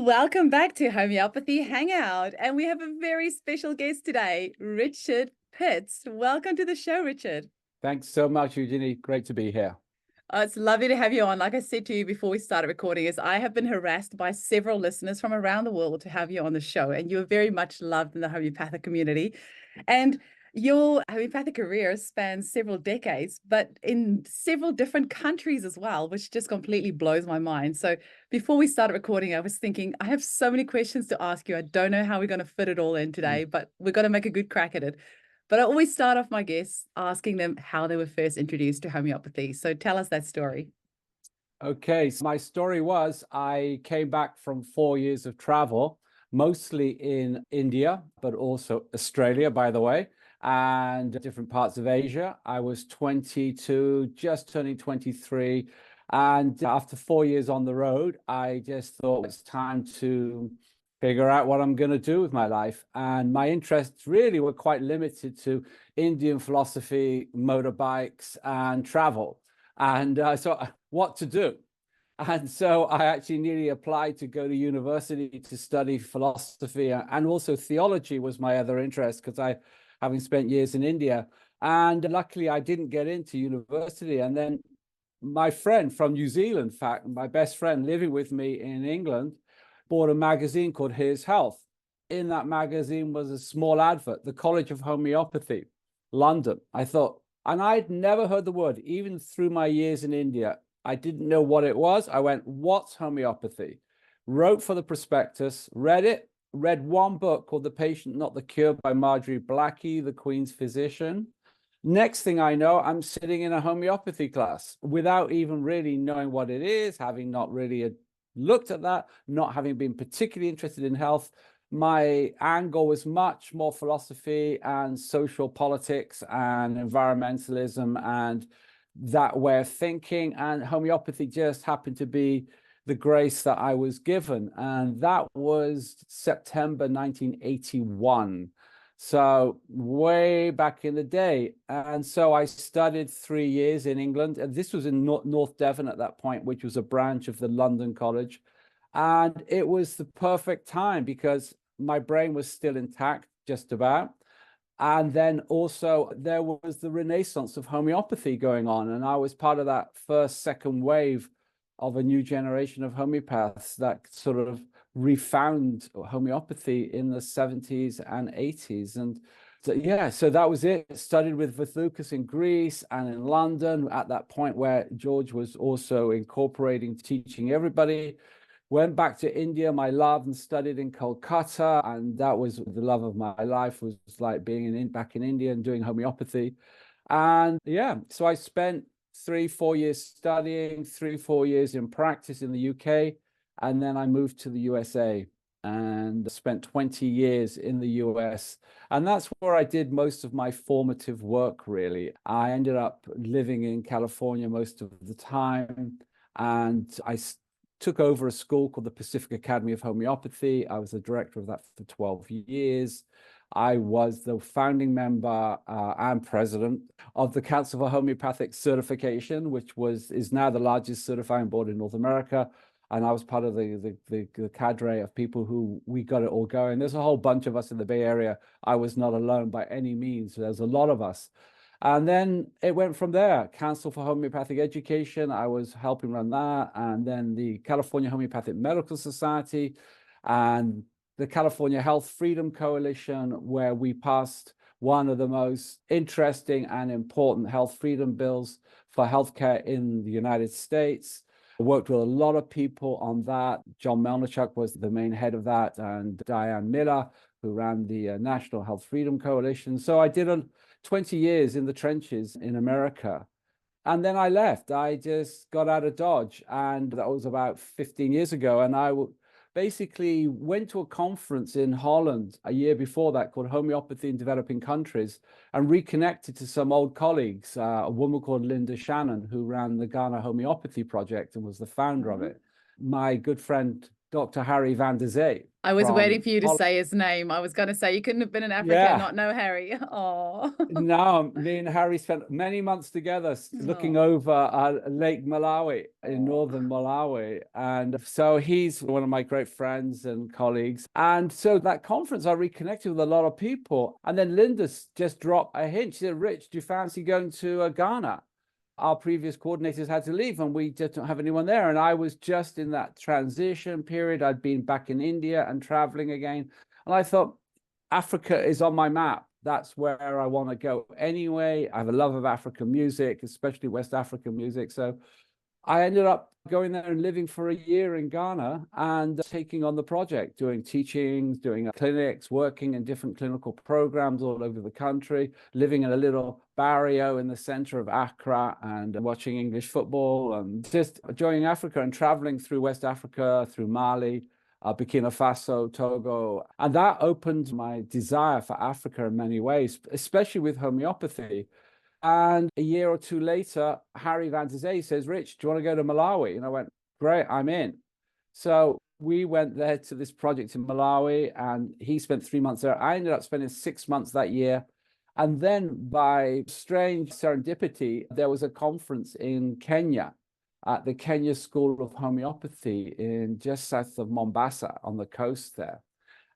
Welcome back to Homeopathy Hangout. And we have a very special guest today, Richard Pitt. Welcome to the show, Richard. Thanks so much, Eugenie. Great to be here. It's lovely to have you on. Like I said to you before we started recording, is I have been harassed by several listeners from around the world to have you on the show. And you're very much loved in the homeopathic community. And your homeopathic career spans several decades, but in several different countries as well, which just completely blows my mind. So before we started recording, I was thinking, I have so many questions to ask you. I don't know how we're going to fit it all in today, but we're going to make a good crack at it. But I always start off my guests asking them how they were first introduced to homeopathy. So tell us that story. Okay, so my story was I came back from 4 years of travel, mostly in India, but also Australia, by the way, and different parts of Asia. I was 22, just turning 23. And after 4 years on the road, I just thought it's time to figure out what I'm going to do with my life. And my interests really were quite limited to Indian philosophy, motorbikes, and travel. And so what to do? And so I actually nearly applied to go to university to study philosophy, and also theology was my other interest because having spent years in India. And luckily I didn't get into university. And then my friend from New Zealand, in fact, my best friend living with me in England, bought a magazine called Here's Health. In that magazine was a small advert, the College of Homeopathy, London. I thought, and I'd never heard the word, even through my years in India. I didn't know what it was. I went, what's homeopathy? Wrote for the prospectus, read it, read one book called The Patient, Not the Cure by Marjorie Blackie, the Queen's physician. Next thing I know, I'm sitting in a homeopathy class without even really knowing what it is, having not really looked at that, not having been particularly interested in health. My angle was much more philosophy and social politics and environmentalism and that way of thinking, and homeopathy just happened to be the grace that I was given. And that was September 1981. So way back in the day. And so I studied 3 years in England, and this was in North Devon at that point, which was a branch of the London College. And it was the perfect time because my brain was still intact, just about. And then also there was the renaissance of homeopathy going on. And I was part of that first, second wave of a new generation of homeopaths that sort of refound homeopathy in the 70s and 80s. And so, yeah, so that was it. Studied with Methodical in Greece and in London at that point where George was also incorporating teaching everybody. Went back to India, my love, and studied in Kolkata. And that was the love of my life, was like being back in India and doing homeopathy. And yeah, so I spent 3-4 years studying, 3-4 years in practice in the UK. And then I moved to the USA and spent 20 years in the US. And that's where I did most of my formative work, really. I ended up living in California most of the time. And I took over a school called the Pacific Academy of Homeopathy. I was the director of that for 12 years. I was the founding member and president of the Council for Homeopathic Certification, which is now the largest certifying board in North America. And I was part of the cadre of people who we got it all going. There's a whole bunch of us in the Bay Area. I was not alone by any means. There's a lot of us. And then it went from there. Council for Homeopathic Education, I was helping run that. And then the California Homeopathic Medical Society and the California Health Freedom Coalition, where we passed one of the most interesting and important health freedom bills for healthcare in the United States. I worked with a lot of people on that. John Melnichuk was the main head of that, and Diane Miller, who ran the National Health Freedom Coalition. So I did 20 years in the trenches in America. And then I left. I just got out of Dodge, and that was about 15 years ago. And I basically went to a conference in Holland a year before that called Homeopathy in Developing Countries, and reconnected to some old colleagues, a woman called Linda Shannon, who ran the Ghana Homeopathy Project and was the founder of it. My good friend Dr. Harry van der Zee I was waiting from for you to Holland. say his name. I was going to say you couldn't have been in Africa and Yeah. not know Harry. Oh. No, me and Harry spent many months together looking over Lake Malawi in northern Malawi. And so he's one of my great friends and colleagues. And so that conference, I reconnected with a lot of people. And then Linda just dropped a hint. She said, Rich, do you fancy going to Ghana? Our previous coordinators had to leave and we just don't have anyone there. And I was just in that transition period. I'd been back in India and traveling again. And I thought, Africa is on my map. That's where I want to go anyway. I have a love of African music, especially West African music. So I ended up going there and living for a year in Ghana and taking on the project, doing teachings, doing clinics, working in different clinical programs all over the country, living in a little barrio in the center of Accra and watching English football and just enjoying Africa and traveling through West Africa, through Mali, Burkina Faso, Togo. And that opened my desire for Africa in many ways, especially with homeopathy. And a year or two later, Harry van der Zee says, Rich, do you want to go to Malawi? And I went, great, I'm in. So we went there to this project in Malawi and he spent 3 months there. I ended up spending 6 months that year. And then by strange serendipity, there was a conference in Kenya at the Kenya School of Homeopathy in just south of Mombasa on the coast there.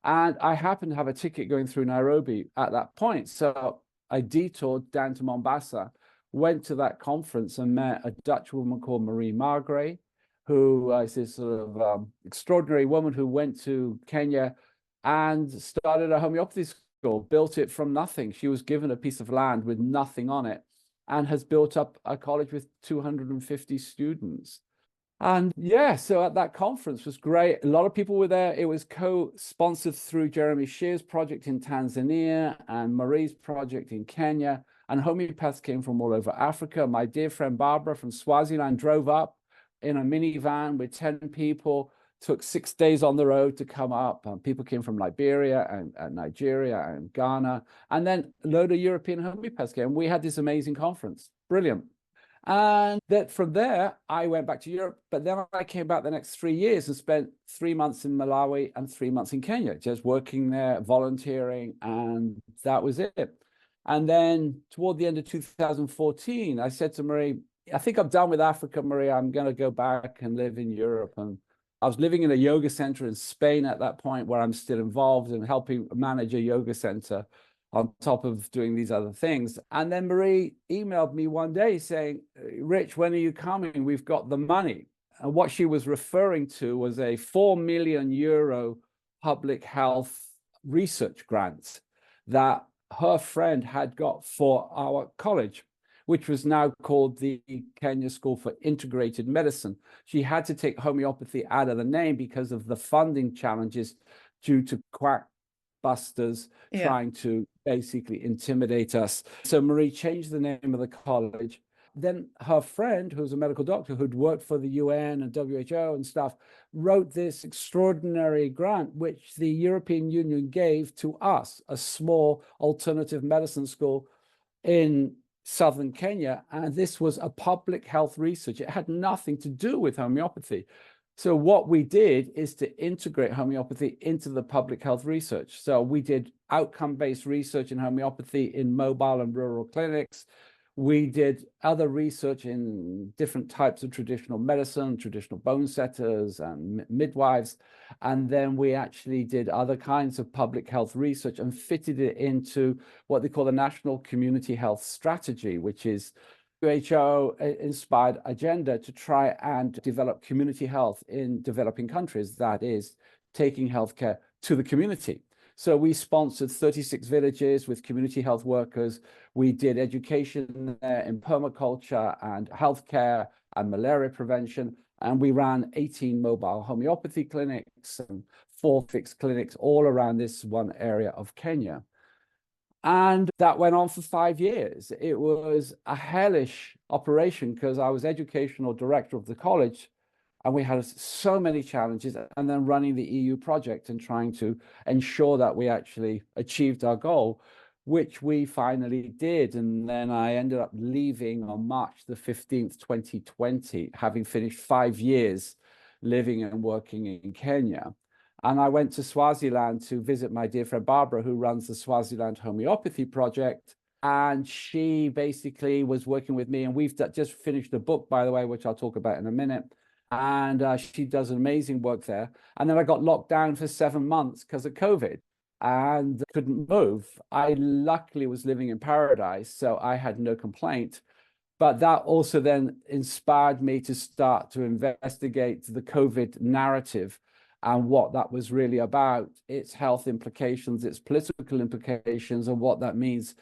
And I happened to have a ticket going through Nairobi at that point. So I detoured down to Mombasa, went to that conference and met a Dutch woman called Marie Margray, who is this sort of extraordinary woman who went to Kenya and started a homeopathy school, built it from nothing. She was given a piece of land with nothing on it and has built up a college with 250 students. And yeah, so at that conference was great. A lot of people were there. It was co-sponsored through Jeremy Shear's project in Tanzania and Marie's project in Kenya. And homeopaths came from all over Africa. My dear friend Barbara from Swaziland drove up in a minivan with 10 people, took 6 days on the road to come up. People came from Liberia and Nigeria and Ghana. And then a load of European homeopaths came. We had this amazing conference. Brilliant. And that from there, I went back to Europe. But then I came back the next 3 years and spent 3 months in Malawi and 3 months in Kenya, just working there, volunteering. And that was it. And then toward the end of 2014, I said to Marie, I think I'm done with Africa, Marie. I'm going to go back and live in Europe. And I was living in a yoga center in Spain at that point, where I'm still involved in helping manage a yoga center on top of doing these other things. And then Marie emailed me one day saying, Rich, when are you coming? We've got the money. And what she was referring to was a €4 million public health research grant that her friend had got for our college, which was now called the Kenya School for Integrated Medicine. She had to take homeopathy out of the name because of the funding challenges due to quack busters trying to basically intimidate us. So Marie changed the name of the college. Then her friend, who was a medical doctor who'd worked for the UN and WHO and stuff, wrote this extraordinary grant, which the European Union gave to us, a small alternative medicine school in southern Kenya. And this was a public health research. It had nothing to do with homeopathy. So what we did is to integrate homeopathy into the public health research. So we did outcome-based research in homeopathy in mobile and rural clinics. We did other research in different types of traditional medicine, traditional bone setters and midwives. And then we actually did other kinds of public health research and fitted it into what they call the National Community Health Strategy, which is WHO-inspired agenda to try and develop community health in developing countries, that is, taking healthcare to the community. So we sponsored 36 villages with community health workers. We did education there in permaculture and healthcare and malaria prevention. And we ran 18 mobile homeopathy clinics and 4 fixed clinics all around this one area of Kenya. And that went on for 5 years. It was a hellish operation because I was educational director of the college and we had so many challenges, and then running the EU project and trying to ensure that we actually achieved our goal, which we finally did. And then I ended up leaving on March the 15th, 2020, having finished 5 years living and working in Kenya. And I went to Swaziland to visit my dear friend Barbara, who runs the Swaziland Homeopathy Project. And she basically was working with me. And we've just finished a book, by the way, which I'll talk about in a minute. And she does amazing work there. And then I got locked down for 7 months because of COVID and couldn't move. I luckily was living in paradise, so I had no complaint. But that also then inspired me to start to investigate the COVID narrative and what that was really about, its health implications, its political implications, and what that means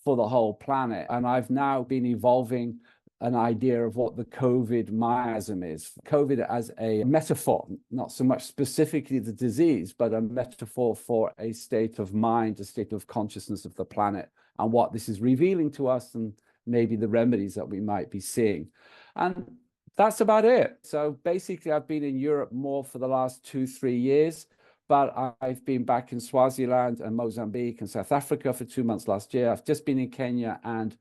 for the whole planet. And I've now been evolving an idea of what the COVID miasm is. COVID as a metaphor, not so much specifically the disease, but a metaphor for a state of mind, a state of consciousness of the planet, and what this is revealing to us, and maybe the remedies that we might be seeing. And that's about it. So basically, I've been in Europe more for the last 2-3 years, but I've been back in Swaziland and Mozambique and South Africa for 2 months last year. I've just been in Kenya and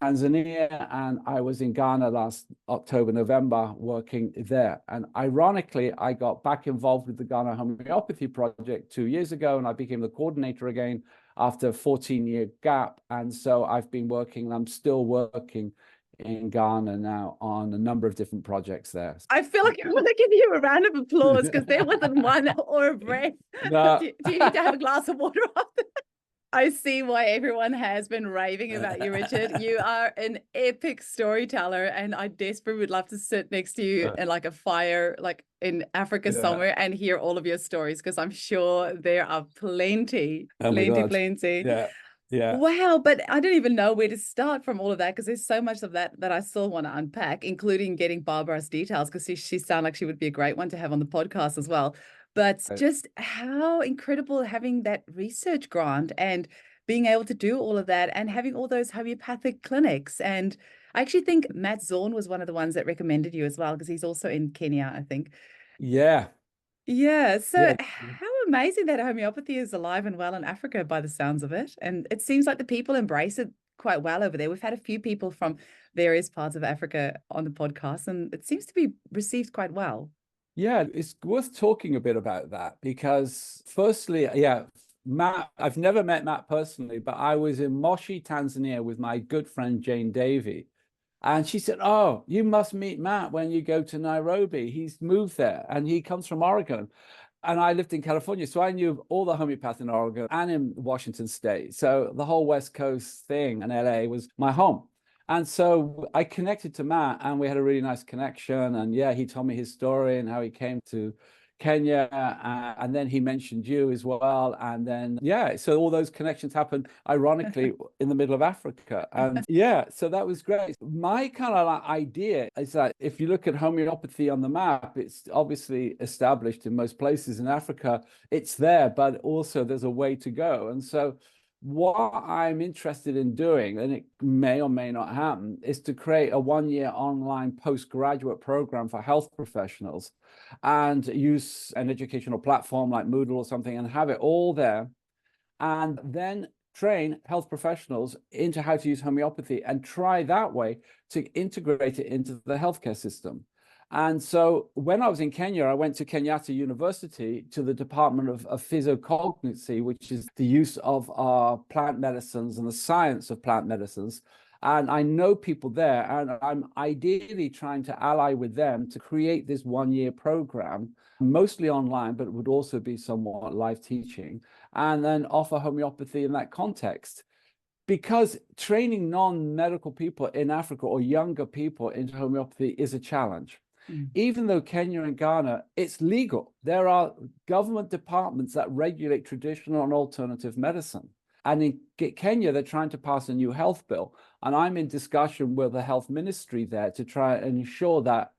Tanzania, and I was in Ghana last October, November, working there. And ironically, I got back involved with the Ghana Homeopathy Project 2 years ago, and I became the coordinator again after a 14-year gap. And so I've been working, and I'm still working in Ghana now on a number of different projects there. I feel like I want to give you a round of applause because there wasn't one or a breath. No. Do you need to have a glass of water after that? I see why everyone has been raving about you, Richard. You are an epic storyteller, and I desperately would love to sit next to you in like a fire, like in Africa somewhere, and hear all of your stories, because I'm sure there are plenty. Yeah. Yeah. Wow, but I don't even know where to start from all of that, because there's so much of that I still want to unpack, including getting Barbara's details, because she sounds like she would be a great one to have on the podcast as well. But just how incredible having that research grant and being able to do all of that and having all those homeopathic clinics. And I actually think Matt Zorn was one of the ones that recommended you as well, because he's also in Kenya, I think. Yeah. Yeah. So how amazing that homeopathy is alive and well in Africa by the sounds of it. And it seems like the people embrace it quite well over there. We've had a few people from various parts of Africa on the podcast, and it seems to be received quite well. Yeah, it's worth talking a bit about that because firstly, Matt, I've never met Matt personally, but I was in Moshi, Tanzania with my good friend Jane Davey. And she said, "Oh, you must meet Matt when you go to Nairobi. He's moved there and he comes from Oregon." And I lived in California, so I knew all the homeopaths in Oregon and in Washington State. So the whole West Coast thing and LA was my home. And so I connected to Matt, and we had a really nice connection. And yeah, he told me his story and how he came to Kenya, and then he mentioned you as well. And then, yeah, so all those connections happened, ironically, in the middle of Africa. And yeah, so that was great. My kind of idea is that if you look at homeopathy on the map, it's obviously established in most places in Africa. It's there, but also there's a way to go. And so what I'm interested in doing, and it may or may not happen, is to create a 1-year online postgraduate program for health professionals and use an educational platform like Moodle or something and have it all there, and then train health professionals into how to use homeopathy and try that way to integrate it into the healthcare system. And so when I was in Kenya, I went to Kenyatta University to the Department of Physiocognicy, which is the use of plant medicines and the science of plant medicines. And I know people there, and I'm ideally trying to ally with them to create this 1-year program, mostly online, but it would also be somewhat live teaching, and then offer homeopathy in that context. Because training non-medical people in Africa or younger people into homeopathy is a challenge. Even though Kenya and Ghana, it's legal. There are government departments that regulate traditional and alternative medicine. And in Kenya, they're trying to pass a new health bill. And I'm in discussion with the health ministry there to try and ensure that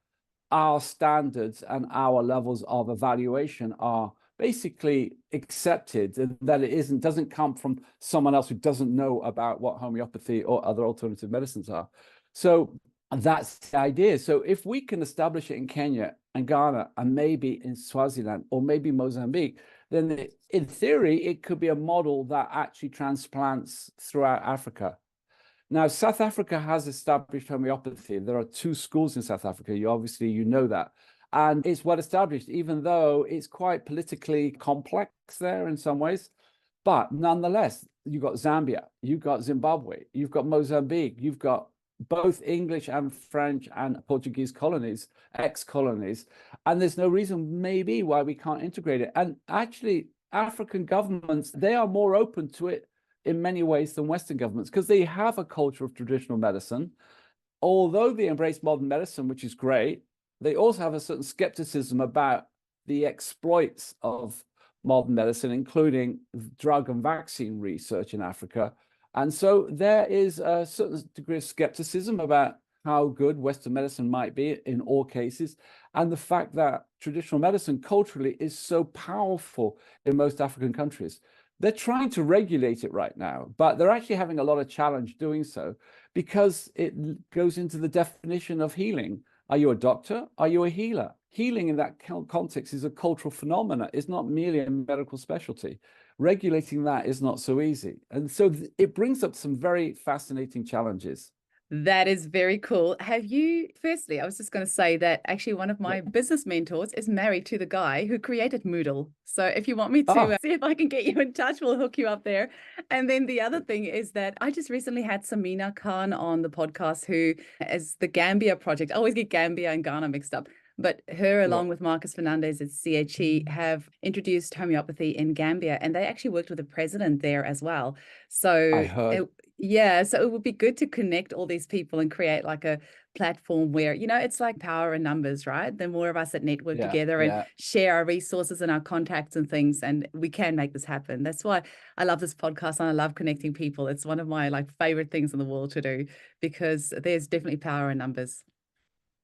our standards and our levels of evaluation are basically accepted, and that it doesn't come from someone else who doesn't know about what homeopathy or other alternative medicines are. So that's the idea. So if we can establish it in Kenya and Ghana and maybe in Swaziland or maybe Mozambique, then in theory, it could be a model that actually transplants throughout Africa. Now, South Africa has established homeopathy. There are 2 schools in South Africa. You know that. And it's well established, even though it's quite politically complex there in some ways. But nonetheless, you've got Zambia, you've got Zimbabwe, you've got Mozambique, you've got both English and French and Portuguese colonies, ex-colonies. And there's no reason maybe why we can't integrate it. And actually, African governments, they are more open to it in many ways than Western governments because they have a culture of traditional medicine. Although they embrace modern medicine, which is great, they also have a certain skepticism about the exploits of modern medicine, including drug and vaccine research in Africa. And so there is a certain degree of skepticism about how good Western medicine might be in all cases. And the fact that traditional medicine culturally is so powerful in most African countries. They're trying to regulate it right now, but they're actually having a lot of challenge doing so because it goes into the definition of healing. Are you a doctor? Are you a healer? Healing in that context is a cultural phenomenon. It's not merely a medical specialty. Regulating that is not so easy. And so it brings up some very fascinating challenges. That is very cool. Have you, firstly, I was just going to say that actually one of my business mentors is married to the guy who created Moodle. So if you want me to see if I can get you in touch, we'll hook you up there. And then the other thing is that I just recently had Samina Khan on the podcast, who is the Gambia project. I always get Gambia and Ghana mixed up. But her, along with Marcus Fernandez at CHE, have introduced homeopathy in Gambia, and they actually worked with the president there as well. So I heard. yeah, so it would be good to connect all these people and create like a platform where, you know, it's like power in numbers, right? The more of us that network together and share our resources and our contacts and things, and we can make this happen. That's why I love this podcast and I love connecting people. It's one of my like favorite things in the world to do because there's definitely power in numbers.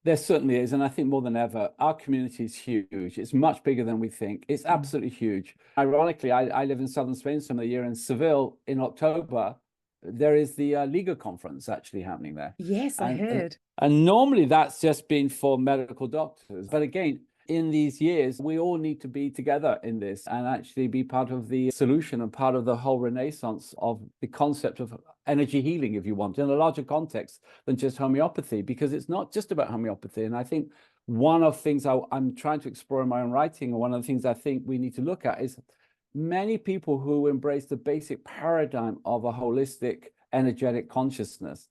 There certainly is. And I think more than ever, our community is huge. It's much bigger than we think. It's absolutely huge. Ironically, I live in southern Spain some of the year. In Seville in October, there is the Liga conference actually happening there. Yes, I heard. And normally that's just been for medical doctors. But again, in these years, we all need to be together in this and actually be part of the solution and part of the whole renaissance of the concept of energy healing, if you want, in a larger context than just homeopathy, because it's not just about homeopathy. And I think one of the things I'm trying to explore in my own writing, and one of the things I think we need to look at is many people who embrace the basic paradigm of a holistic energetic consciousness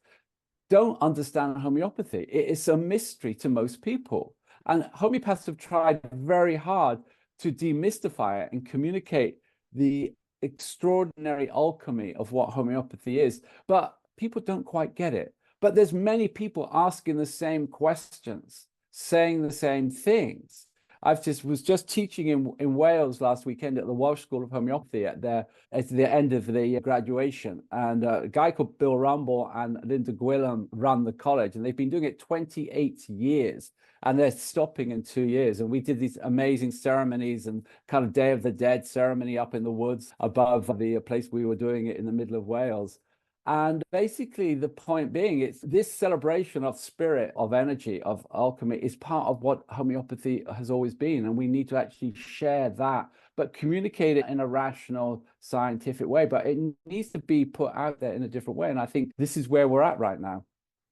don't understand homeopathy. It is a mystery to most people. And homeopaths have tried very hard to demystify it and communicate the extraordinary alchemy of what homeopathy is, but people don't quite get it. But there's many people asking the same questions, saying the same things. Was just teaching in Wales last weekend at the Welsh School of Homeopathy at the end of the graduation. And a guy called Bill Rumble and Linda Gwilym run the college, and they've been doing it 28 years. And they're stopping in 2 years. And we did these amazing ceremonies and kind of Day of the Dead ceremony up in the woods above the place we were doing it in the middle of Wales. And basically the point being, it's this celebration of spirit, of energy, of alchemy is part of what homeopathy has always been. And we need to actually share that, but communicate it in a rational, scientific way. But it needs to be put out there in a different way. And I think this is where we're at right now.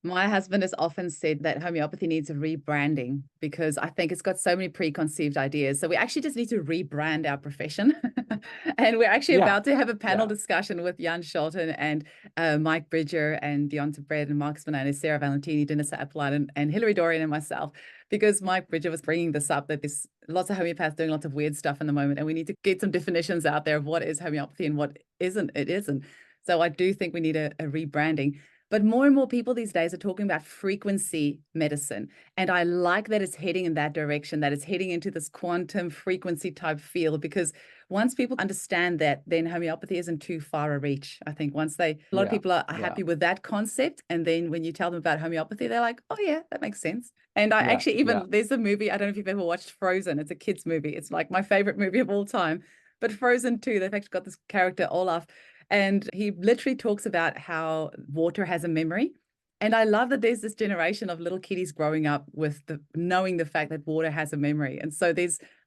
My husband has often said that homeopathy needs a rebranding because I think it's got so many preconceived ideas. So we actually just need to rebrand our profession. And we're actually about to have a panel discussion with Jan Scholten and Mike Bridger and Deonta Brett and Marcus Fernandez, Sarah Valentini, Dennis Applein, and Hilary Dorian and myself, because Mike Bridger was bringing this up, that there's lots of homeopaths doing lots of weird stuff in the moment. And we need to get some definitions out there of what is homeopathy and what isn't. It isn't. So I do think we need a rebranding. But more and more people these days are talking about frequency medicine. And I like that it's heading in that direction, that it's heading into this quantum frequency type field, because once people understand that, then homeopathy isn't too far a reach. I think once a lot of people are happy with that concept. And then when you tell them about homeopathy, they're like, oh yeah, that makes sense. And I actually even, there's a movie, I don't know if you've ever watched Frozen. It's a kid's movie. It's like my favorite movie of all time. But Frozen 2, they've actually got this character, Olaf, and he literally talks about how water has a memory. And I love that there's this generation of little kiddies growing up with knowing the fact that water has a memory. And so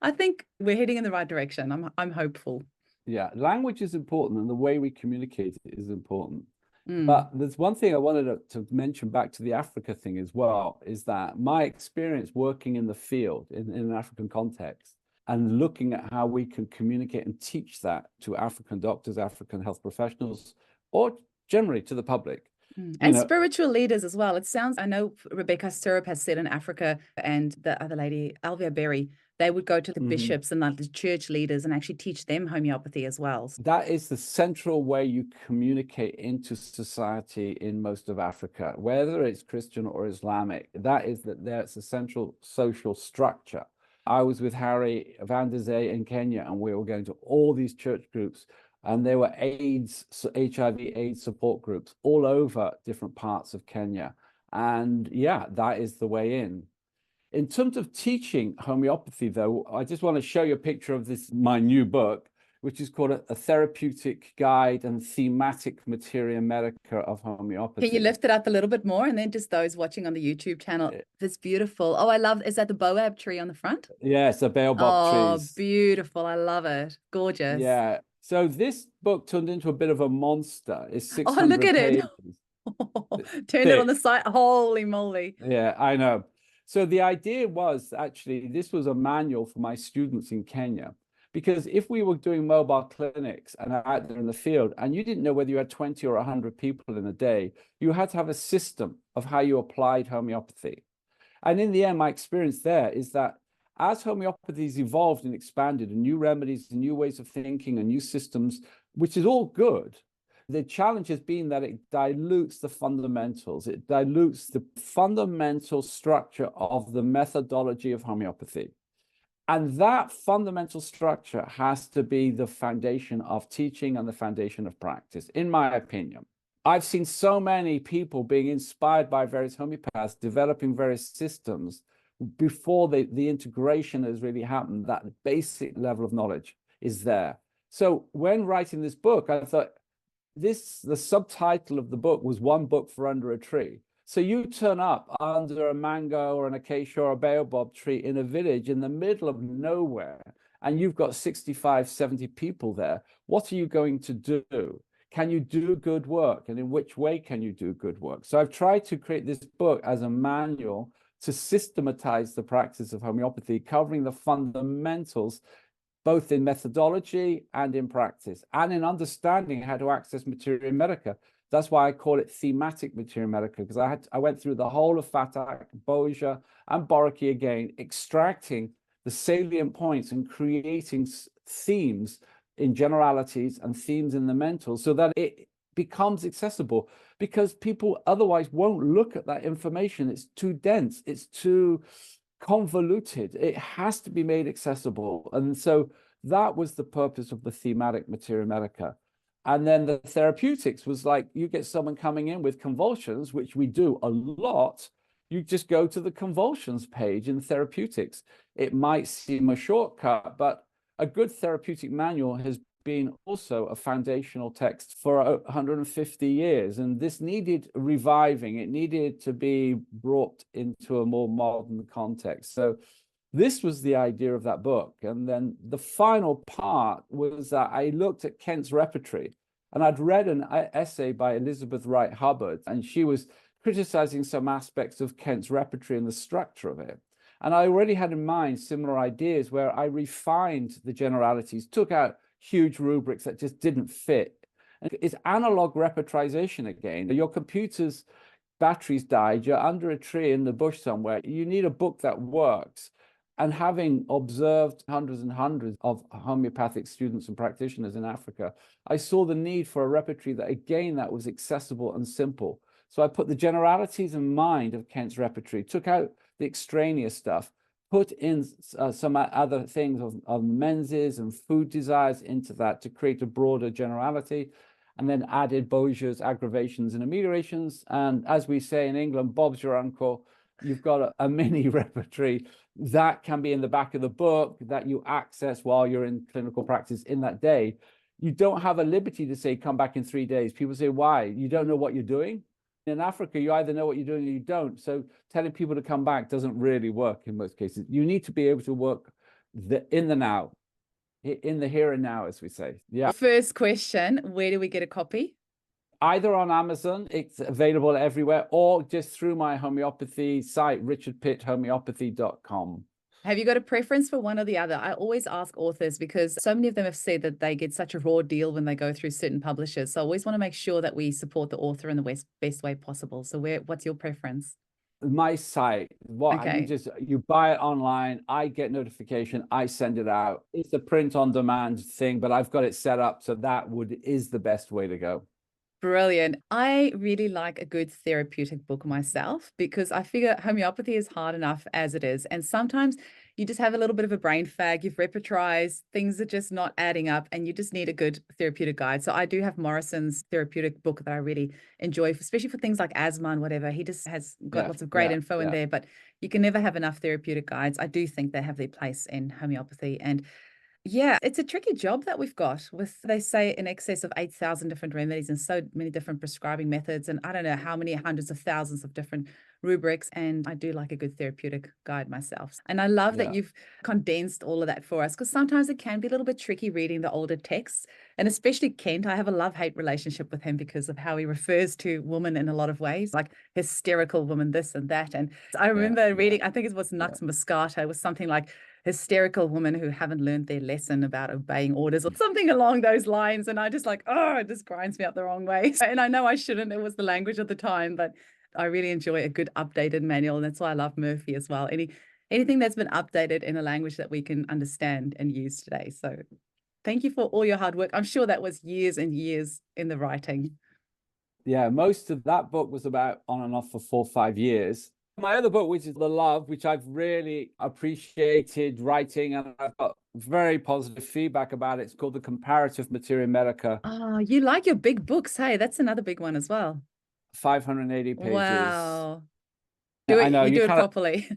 I think we're heading in the right direction. I'm hopeful. Yeah, language is important and the way we communicate it is important. Mm. But there's one thing I wanted to mention back to the Africa thing as well, is that my experience working in the field in an African context and looking at how we can communicate and teach that to African doctors, African health professionals, or generally to the public. And spiritual leaders as well. It sounds, I know Rebecca Stirrup has said in Africa, and the other lady, Alvia Berry, they would go to the bishops and like the church leaders and actually teach them homeopathy as well. That is the central way you communicate into society in most of Africa, whether it's Christian or Islamic. That's a central social structure. I was with Harry van der Zee in Kenya, and we were going to all these church groups, and there were HIV/AIDS support groups all over different parts of Kenya. And yeah, that is the way in. In terms of teaching homeopathy, though, I just want to show you a picture of my new book, which is called a Therapeutic Guide and Thematic Materia Medica of Homeopathy. Can you lift it up a little bit more? And then just those watching on the YouTube channel, it's beautiful. Oh, I love, is that the baobab tree on the front? Yes, the baobab trees. Oh, beautiful. I love it. Gorgeous. Yeah. So this book turned into a bit of a monster. It's 600 Oh, look at pages. it. Turned it on the side. Holy moly. Yeah, I know. So the idea was actually, this was a manual for my students in Kenya, because if we were doing mobile clinics and out there in the field, and you didn't know whether you had 20 or 100 people in a day, you had to have a system of how you applied homeopathy. And in the end, my experience there is that as homeopathy has evolved and expanded, and new remedies and new ways of thinking and new systems, which is all good, the challenge has been that it dilutes the fundamentals. It dilutes the fundamental structure of the methodology of homeopathy. And that fundamental structure has to be the foundation of teaching and the foundation of practice, in my opinion. I've seen so many people being inspired by various homeopaths, developing various systems before the integration has really happened. That basic level of knowledge is there. So when writing this book, I thought, the subtitle of the book was One Book for Under a Tree. So you turn up under a mango or an acacia or a baobab tree in a village in the middle of nowhere, and you've got 65, 70 people there. What are you going to do? Can you do good work? And in which way can you do good work? So I've tried to create this book as a manual to systematize the practice of homeopathy, covering the fundamentals both in methodology and in practice, and in understanding how to access Materia Medica. That's why I call it thematic Materia Medica, because I went through the whole of Fatak, Boja, and Boraki again, extracting the salient points and creating themes in generalities and themes in the mental, so that it becomes accessible, because people otherwise won't look at that information. It's too dense, it's too convoluted. It has to be made accessible. And so that was the purpose of the thematic Materia Medica. And then the therapeutics was like, you get someone coming in with convulsions, which we do a lot. You just go to the convulsions page in therapeutics. It might seem a shortcut, but a good therapeutic manual has been also a foundational text for 150 years. And this needed reviving. It needed to be brought into a more modern context. So this was the idea of that book. And then the final part was that I looked at Kent's repertory, and I'd read an essay by Elizabeth Wright Hubbard, and she was criticizing some aspects of Kent's repertory and the structure of it. And I already had in mind similar ideas where I refined the generalities, took out huge rubrics that just didn't fit. And it's analog repertorization again. Your computer's batteries died, you're under a tree in the bush somewhere. You need a book that works. And having observed hundreds and hundreds of homeopathic students and practitioners in Africa, I saw the need for a repertory that, again, that was accessible and simple. So I put the generalities in mind of Kent's repertory, took out the extraneous stuff, put in some other things of menses and food desires into that to create a broader generality, and then added Boja's aggravations and ameliorations. And as we say in England, Bob's your uncle. You've got a mini repertory that can be in the back of the book that you access while you're in clinical practice in that day. You don't have a liberty to say, come back in 3 days. People say, why? You don't know what you're doing? In Africa, you either know what you're doing or you don't. So telling people to come back doesn't really work in most cases. You need to be able to work in the now, in the here and now, as we say. Yeah. First question, where do we get a copy? either on Amazon, it's available everywhere, or just through my homeopathy site, richardpitthomeopathy.com. Have you got a preference for one or the other? I always ask authors because so many of them have said that they get such a raw deal when they go through certain publishers. So I always want to make sure that we support the author in the best way possible. So what's your preference? My site, Okay. you buy it online, I get notification, I send it out. It's a print on demand thing, but I've got it set up so that is the best way to go. Brilliant. I really like a good therapeutic book myself because I figure homeopathy is hard enough as it is. And sometimes you just have a little bit of a brain fag, you've repertorized, things are just not adding up, and you just need a good therapeutic guide. So I do have Morrison's therapeutic book that I really enjoy, especially for things like asthma and whatever. He just has got lots of great info in there, but you can never have enough therapeutic guides. I do think they have their place in homeopathy. And yeah, it's a tricky job that we've got with, they say, in excess of 8,000 different remedies and so many different prescribing methods. And I don't know how many hundreds of thousands of different rubrics. And I do like a good therapeutic guide myself. And I love that you've condensed all of that for us because sometimes it can be a little bit tricky reading the older texts. And especially Kent, I have a love-hate relationship with him because of how he refers to women in a lot of ways, like hysterical woman, this and that. And I remember reading, I think it was Nux Moscata, it was something like hysterical women who haven't learned their lesson about obeying orders or something along those lines. And I just like, oh, it just grinds me up the wrong way. And I know I shouldn't, it was the language of the time, but I really enjoy a good updated manual. And that's why I love Murphy as well. Anything that's been updated in a language that we can understand and use today. So thank you for all your hard work. I'm sure that was years and years in the writing. Yeah, most of that book was about on and off for 4 or 5 years. My other book, which is The Love, which I've really appreciated writing, and I've got very positive feedback about it. It's called The Comparative Materia Medica. Oh, you like your big books. Hey, that's another big one as well. 580 pages. Wow. I know, You do it properly.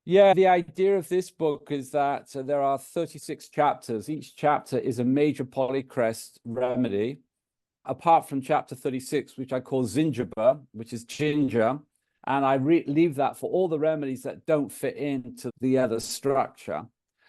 Yeah, the idea of this book is that there are 36 chapters. Each chapter is a major polycrest remedy. Apart from chapter 36, which I call Zingiber, which is ginger, and I leave that for all the remedies that don't fit into the other structure.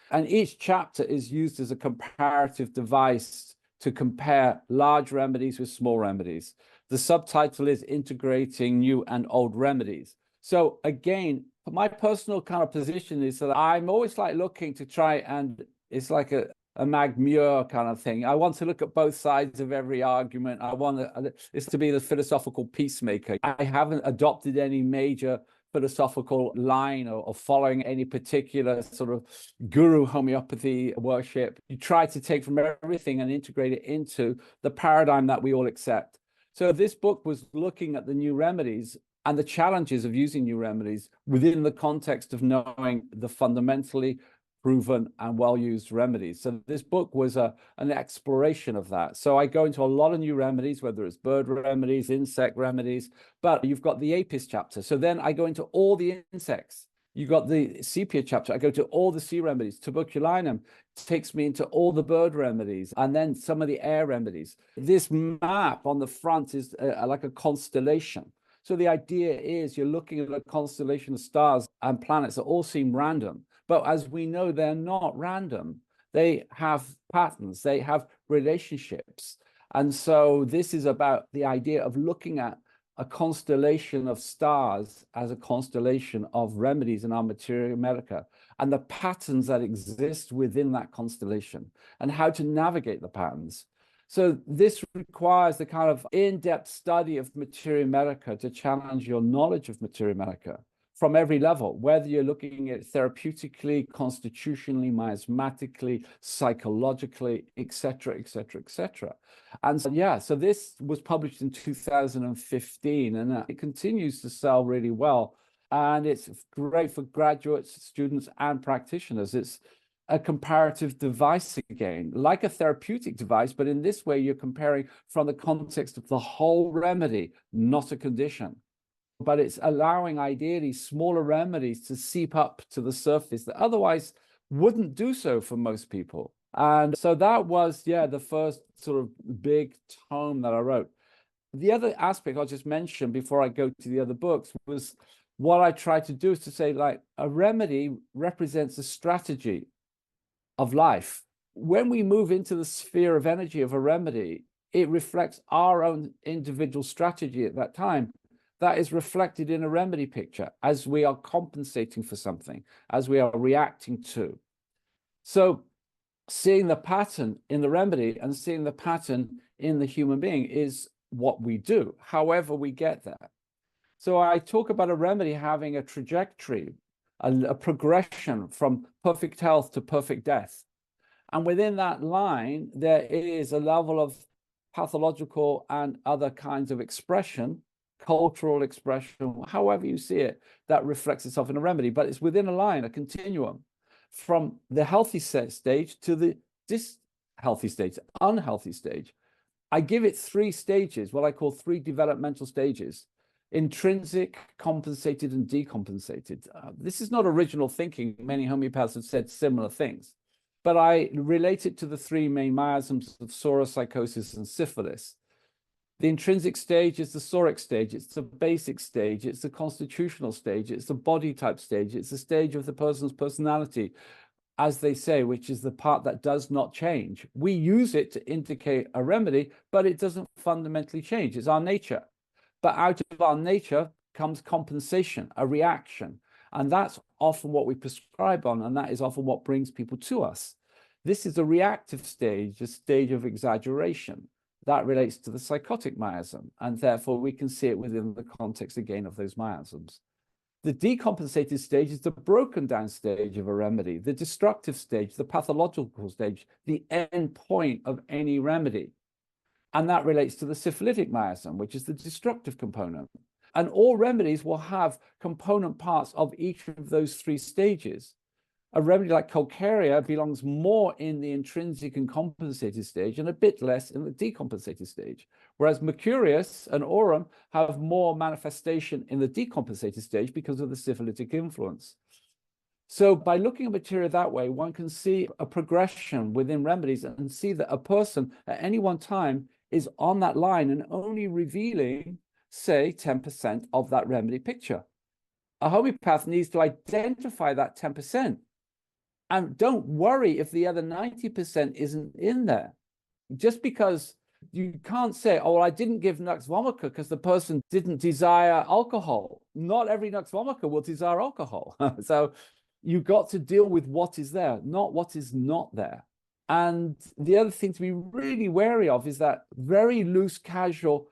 And each chapter is used as a comparative device to compare large remedies with small remedies. The subtitle is Integrating New and Old Remedies. So again, my personal kind of position is that I'm always like looking to try, and it's like a Mag Muir kind of thing. I want to look at both sides of every argument. I want it's to be the philosophical peacemaker. I haven't adopted any major philosophical line or following any particular sort of guru homeopathy worship. You try to take from everything and integrate it into the paradigm that we all accept. So this book was looking at the new remedies and the challenges of using new remedies within the context of knowing the fundamentally proven and well-used remedies. So this book was an exploration of that. So I go into a lot of new remedies, whether it's bird remedies, insect remedies, but you've got the Apis chapter. So then I go into all the insects. You've got the sepia chapter. I go to all the sea remedies. Tuberculinum takes me into all the bird remedies, and then some of the air remedies. This map on the front is like a constellation. So the idea is you're looking at a constellation of stars and planets that all seem random. But as we know, they're not random. They have patterns, they have relationships. And so this is about the idea of looking at a constellation of stars as a constellation of remedies in our Materia Medica, and the patterns that exist within that constellation and how to navigate the patterns. So this requires the kind of in-depth study of Materia Medica to challenge your knowledge of Materia Medica from every level, whether you're looking at therapeutically, constitutionally, miasmatically, psychologically, etc., etc., etc. And so, yeah, so this was published in 2015, and it continues to sell really well. And it's great for graduates, students, and practitioners. It's a comparative device again, like a therapeutic device, but in this way, you're comparing from the context of the whole remedy, not a condition. But it's allowing ideally smaller remedies to seep up to the surface that otherwise wouldn't do so for most people. And so that was, yeah, the first sort of big tome that I wrote. The other aspect I'll just mention before I go to the other books was what I tried to do is to say, like, a remedy represents a strategy of life. When we move into the sphere of energy of a remedy, it reflects our own individual strategy at that time. That is reflected in a remedy picture as we are compensating for something, as we are reacting to. So seeing the pattern in the remedy and seeing the pattern in the human being is what we do, however we get there. So I talk about a remedy having a trajectory, a progression from perfect health to perfect death. And within that line, there is a level of pathological and other kinds of expression, cultural expression, however you see it, that reflects itself in a remedy. But it's within a line, a continuum, from the healthy stage to the dishealthy stage, unhealthy stage. I give it 3 stages, what I call 3 developmental stages: intrinsic, compensated, and decompensated. This is not original thinking. Many homeopaths have said similar things, but I relate it to the 3 main miasms of sauropsychosis and syphilis. The intrinsic stage is the sauric stage, it's the basic stage, it's the constitutional stage, it's the body type stage, it's the stage of the person's personality, as they say, which is the part that does not change. We use it to indicate a remedy, but it doesn't fundamentally change. It's our nature. But out of our nature comes compensation, a reaction. And that's often what we prescribe on, and that is often what brings people to us. This is a reactive stage, a stage of exaggeration. That relates to the psychotic miasm, and therefore we can see it within the context again of those miasms. The decompensated stage is the broken down stage of a remedy, the destructive stage, the pathological stage, the end point of any remedy. And that relates to the syphilitic miasm, which is the destructive component. And all remedies will have component parts of each of those 3 stages. A remedy like Calcarea belongs more in the intrinsic and compensated stage and a bit less in the decompensated stage. Whereas Mercurius and Aurum have more manifestation in the decompensated stage because of the syphilitic influence. So by looking at materia that way, one can see a progression within remedies and see that a person at any one time is on that line and only revealing, say, 10% of that remedy picture. A homeopath needs to identify that 10%. And don't worry if the other 90% isn't in there. Just because you can't say, oh, well, I didn't give nux vomica because the person didn't desire alcohol. Not every nux vomica will desire alcohol. So you've got to deal with what is there, not what is not there. And the other thing to be really wary of is that very loose, casual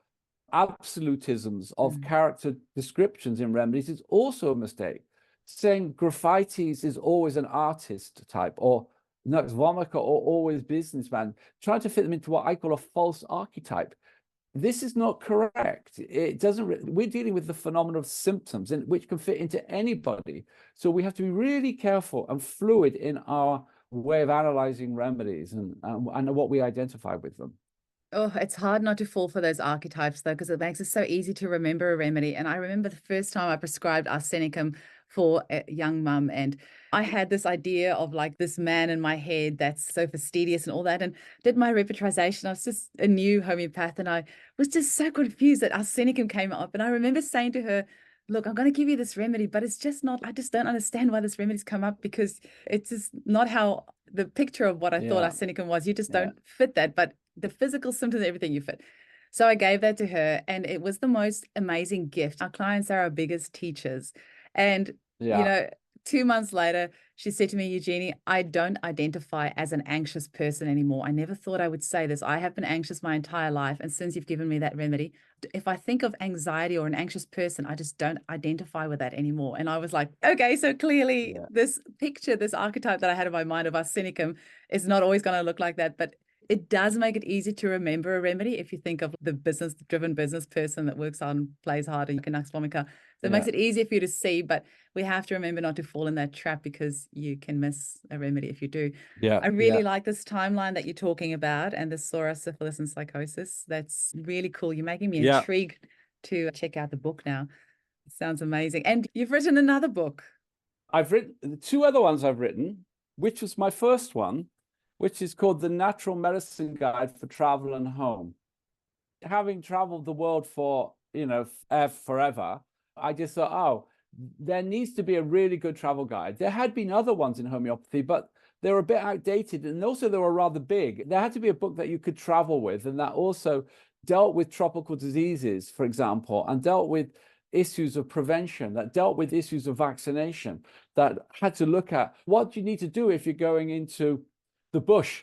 absolutisms of character descriptions in remedies is also a mistake. Saying Graphites is always an artist type, or Nux Vomica, or always businessman, trying to fit them into what I call a false archetype. This is not correct. It doesn't. We're dealing with the phenomenon of symptoms, which can fit into anybody. So we have to be really careful and fluid in our way of analyzing remedies and what we identify with them. Oh, it's hard not to fall for those archetypes, though, because it makes it so easy to remember a remedy. And I remember the first time I prescribed arsenicum for a young mum, and I had this idea of like this man in my head that's so fastidious and all that, and did my repertorization. I was just a new homeopath, and I was just so confused that arsenicum came up. And I remember saying to her, look, I'm going to give you this remedy, but it's just not, I just don't understand why this remedy's come up, because it's just not how the picture of what I thought arsenicum was. You just don't fit that, but the physical symptoms, everything you fit. So I gave that to her, and it was the most amazing gift. Our clients are our biggest teachers. And, you know, 2 months later, she said to me, Eugenie, I don't identify as an anxious person anymore. I never thought I would say this. I have been anxious my entire life. And since you've given me that remedy, if I think of anxiety or an anxious person, I just don't identify with that anymore. And I was like, okay, so clearly this picture, this archetype that I had in my mind of arsenicum is not always going to look like that. But it does make it easy to remember a remedy if you think of the business-driven business person that works on, plays hard, and you can nux vomica. So it makes it easier for you to see, but we have to remember not to fall in that trap, because you can miss a remedy if you do. I really like this timeline that you're talking about, and the Sora, syphilis, and psychosis. That's really cool. You're making me intrigued to check out the book now. It sounds amazing. And you've written another book. I've written 2 other ones I've written, which was my first one, which is called The Natural Medicine Guide for Travel and Home. Having traveled the world for, forever, I just thought, oh, there needs to be a really good travel guide. There had been other ones in homeopathy, but they were a bit outdated, and also they were rather big. There had to be a book that you could travel with, and that also dealt with tropical diseases, for example, and dealt with issues of prevention, that dealt with issues of vaccination, that had to look at what do you need to do if you're going into the bush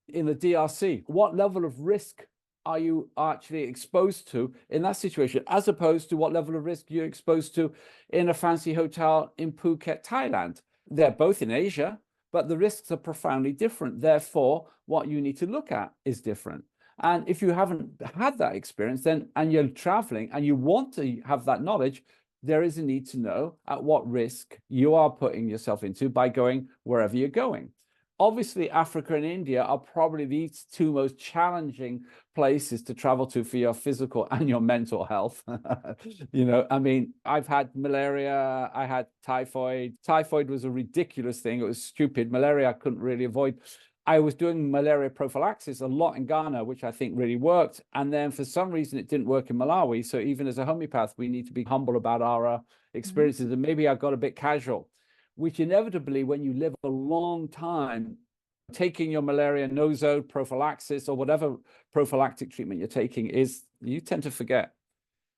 in the DRC? What level of risk are you actually exposed to in that situation, as opposed to what level of risk you're exposed to in a fancy hotel in Phuket, Thailand? They're both in Asia, but the risks are profoundly different. Therefore, what you need to look at is different. And if you haven't had that experience, then, and you're traveling and you want to have that knowledge, there is a need to know at what risk you are putting yourself into by going wherever you're going. Obviously, Africa and India are probably these two most challenging places to travel to for your physical and your mental health. You know, I mean, I've had malaria, I had typhoid. Typhoid was a ridiculous thing. It was stupid. Malaria I couldn't really avoid. I was doing malaria prophylaxis a lot in Ghana, which I think really worked. And then for some reason, it didn't work in Malawi. So even as a homeopath, we need to be humble about our experiences. And maybe I got a bit casual, which inevitably, when you live a long time taking your malaria nosode prophylaxis or whatever prophylactic treatment you're taking, is you tend to forget.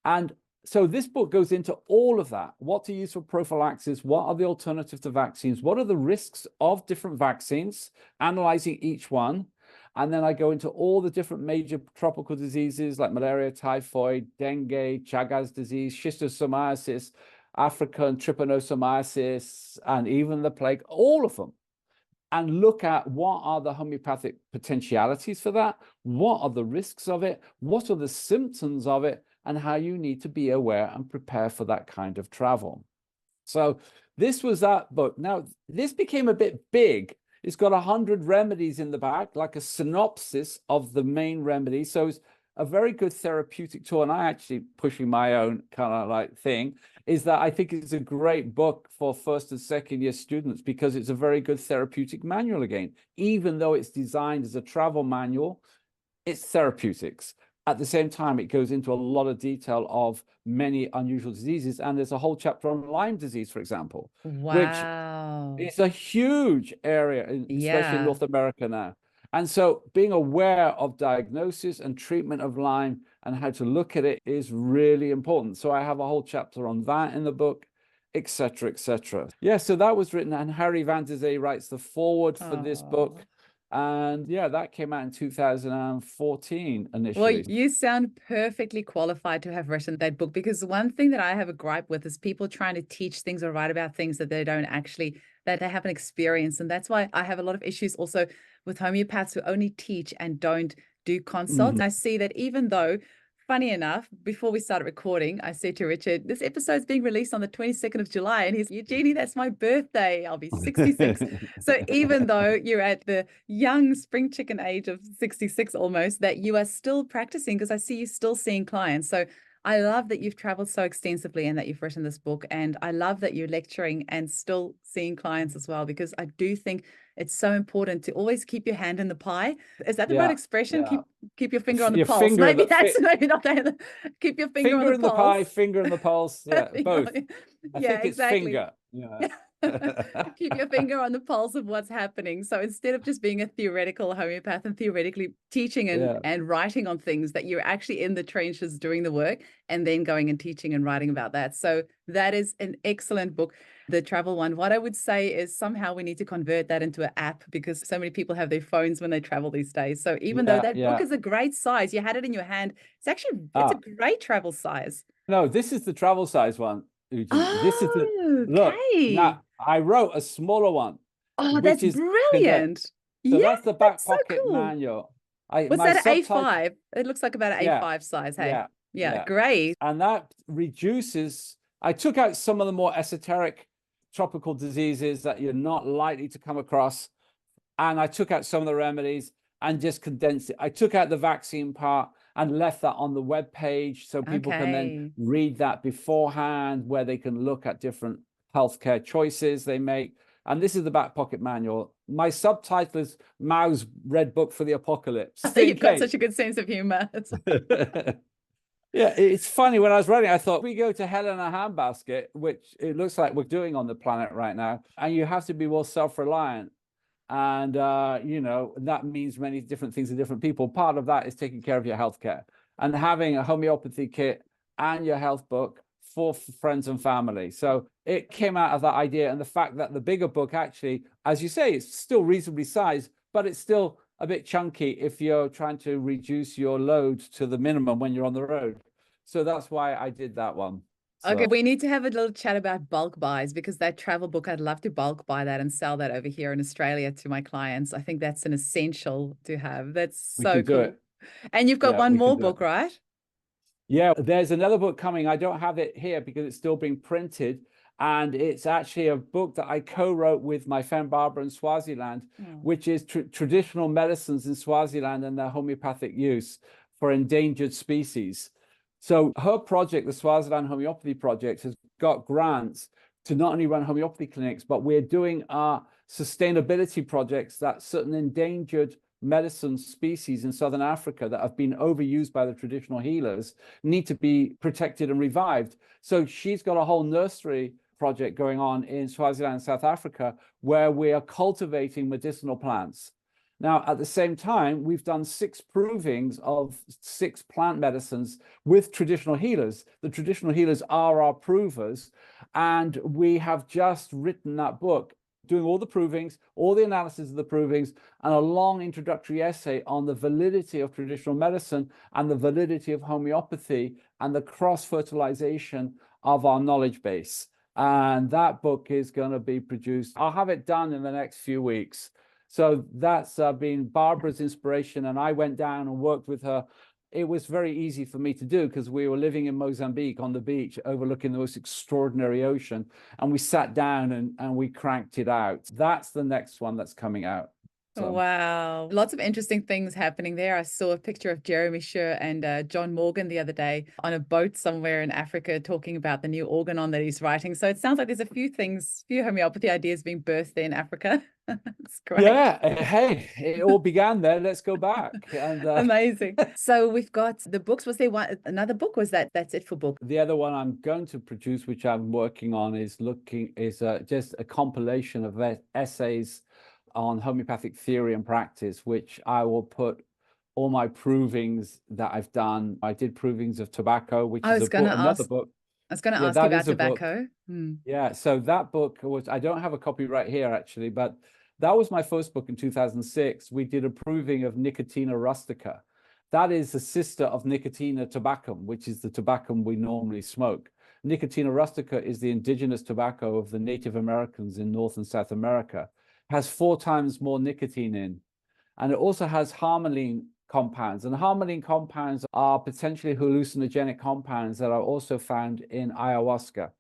And so this book goes into all of that. What to use for prophylaxis, what are the alternatives to vaccines, what are the risks of different vaccines, analyzing each one. And then I go into all the different major tropical diseases like malaria, typhoid, dengue, Chagas disease, schistosomiasis, African trypanosomiasis, and even the plague, all of them, and look at what are the homeopathic potentialities for that, what are the risks of it, what are the symptoms of it, and how you need to be aware and prepare for that kind of travel. So this was that book. Now, this became a bit big. It's got 100 remedies in the back, like a synopsis of the main remedies. So it's a very good therapeutic tool. And I actually pushing my own kind of like thing is that I think it's a great book for first and second year students because it's a very good therapeutic manual again. Even though it's designed as a travel manual, it's therapeutics. At the same time, it goes into a lot of detail of many unusual diseases. And there's a whole chapter on Lyme disease, for example, Wow. which is a huge area, especially in North America now. And so being aware of diagnosis and treatment of Lyme and how to look at it is really important. So I have a whole chapter on that in the book, etc., etc. Yeah, so that was written, and Harry Van der Zee writes the foreword for this book. And yeah, that came out in 2014 initially. Well, you sound perfectly qualified to have written that book, because one thing that I have a gripe with is people trying to teach things or write about things that they don't actually, that they haven't experienced. And that's why I have a lot of issues also with homeopaths who only teach and don't do consults. And I see that even though, funny enough, before we started recording, I said to Richard, this episode's being released on the 22nd of July. And he's, Eugenie, that's my birthday. I'll be 66. So even though you're at the young spring chicken age of 66 almost, that you are still practicing, because I see you still seeing clients. So I love that you've traveled so extensively and that you've written this book. And I love that you're lecturing and still seeing clients as well, because I do think it's so important to always keep your hand in the pie. Is that the right expression? Keep your finger on the pulse. Maybe that's maybe not that. Keep your finger on the pulse. Pie, finger in the pulse. Yeah, both. I think it's exactly. finger. Yeah. Keep your finger on the pulse of what's happening. So instead of just being a theoretical homeopath and theoretically teaching and writing on things, that you're actually in the trenches doing the work and then going and teaching and writing about that. So that is an excellent book, the travel one. What I would say is somehow we need to convert that into an app, because so many people have their phones when they travel these days. So even though that book is a great size, you had it in your hand, it's actually, it's a great travel size. No, this is the travel size one. This is the look. Now I wrote a smaller one. Oh, that's brilliant. So that's the back pocket manual. What's that, an A5? It looks like about an A5 size. Hey, yeah, great. And that reduces, I took out some of the more esoteric tropical diseases that you're not likely to come across. And I took out some of the remedies and just condensed it. I took out the vaccine part and left that on the web page so people can then read that beforehand, where they can look at different healthcare choices they make. And this is the back pocket manual. My subtitle is Mao's Red Book for the Apocalypse. You've got such a good sense of humor. Yeah, it's funny. When I was writing, I thought, we go to hell in a handbasket, which it looks like we're doing on the planet right now. And you have to be more self-reliant. And, you know, that means many different things to different people. Part of that is taking care of your healthcare and having a homeopathy kit and your health book for friends and family. So it came out of that idea. And the fact that the bigger book actually, as you say, it's still reasonably sized, but it's still a bit chunky if you're trying to reduce your load to the minimum when you're on the road. So that's why I did that one. Okay, So we need to have a little chat about bulk buys, because that travel book, I'd love to bulk buy that and sell that over here in Australia to my clients. I think that's an essential to have. That's we so can do cool. it. And you've got Yeah, one we can more do it. book, right? Yeah, there's another book coming. I don't have it here because it's still being printed. And it's actually a book that I co-wrote with my friend Barbara in Swaziland, which is traditional medicines in Swaziland and their homeopathic use for endangered species. So her project, the Swaziland Homeopathy Project, has got grants to not only run homeopathy clinics, but we're doing our sustainability projects that certain endangered medicine species in Southern Africa that have been overused by the traditional healers need to be protected and revived. So she's got a whole nursery project going on in Swaziland, South Africa, where we are cultivating medicinal plants. Now, at the same time, we've done 6 provings of 6 plant medicines with traditional healers. The traditional healers are our provers, and we have just written that book, doing all the provings, all the analysis of the provings, and a long introductory essay on the validity of traditional medicine and the validity of homeopathy and the cross-fertilization of our knowledge base. And that book is going to be produced. I'll have it done in the next few weeks. So that's been Barbara's inspiration, and I went down and worked with her. It was very easy for me to do because we were living in Mozambique on the beach overlooking the most extraordinary ocean, and we sat down and we cranked it out. That's the next one that's coming out. So. Wow. Lots of interesting things happening there. I saw a picture of Jeremy Sher and John Morgan the other day on a boat somewhere in Africa talking about the new organon that he's writing. So it sounds like there's a few homeopathy ideas being birthed there in Africa. It's great. Yeah, hey, it all began there. Let's go back. And amazing. So we've got the books. Was there another book? Was that's it for book? The other one I'm going to produce, which I'm working on, is just a compilation of essays on homeopathic theory and practice, which I will put all my provings that I've done. I did provings of tobacco, which is another book. I was going to ask you about tobacco. Yeah, so that book was, I don't have a copy right here actually, but that was my first book in 2006. We did a proving of Nicotina rustica. That is the sister of Nicotina tabacum, which is the tobacco we normally smoke. Nicotina rustica is the indigenous tobacco of the Native Americans in North and South America. It has 4 times more nicotine in, and it also has harmaline compounds. And harmaline compounds are potentially hallucinogenic compounds that are also found in ayahuasca.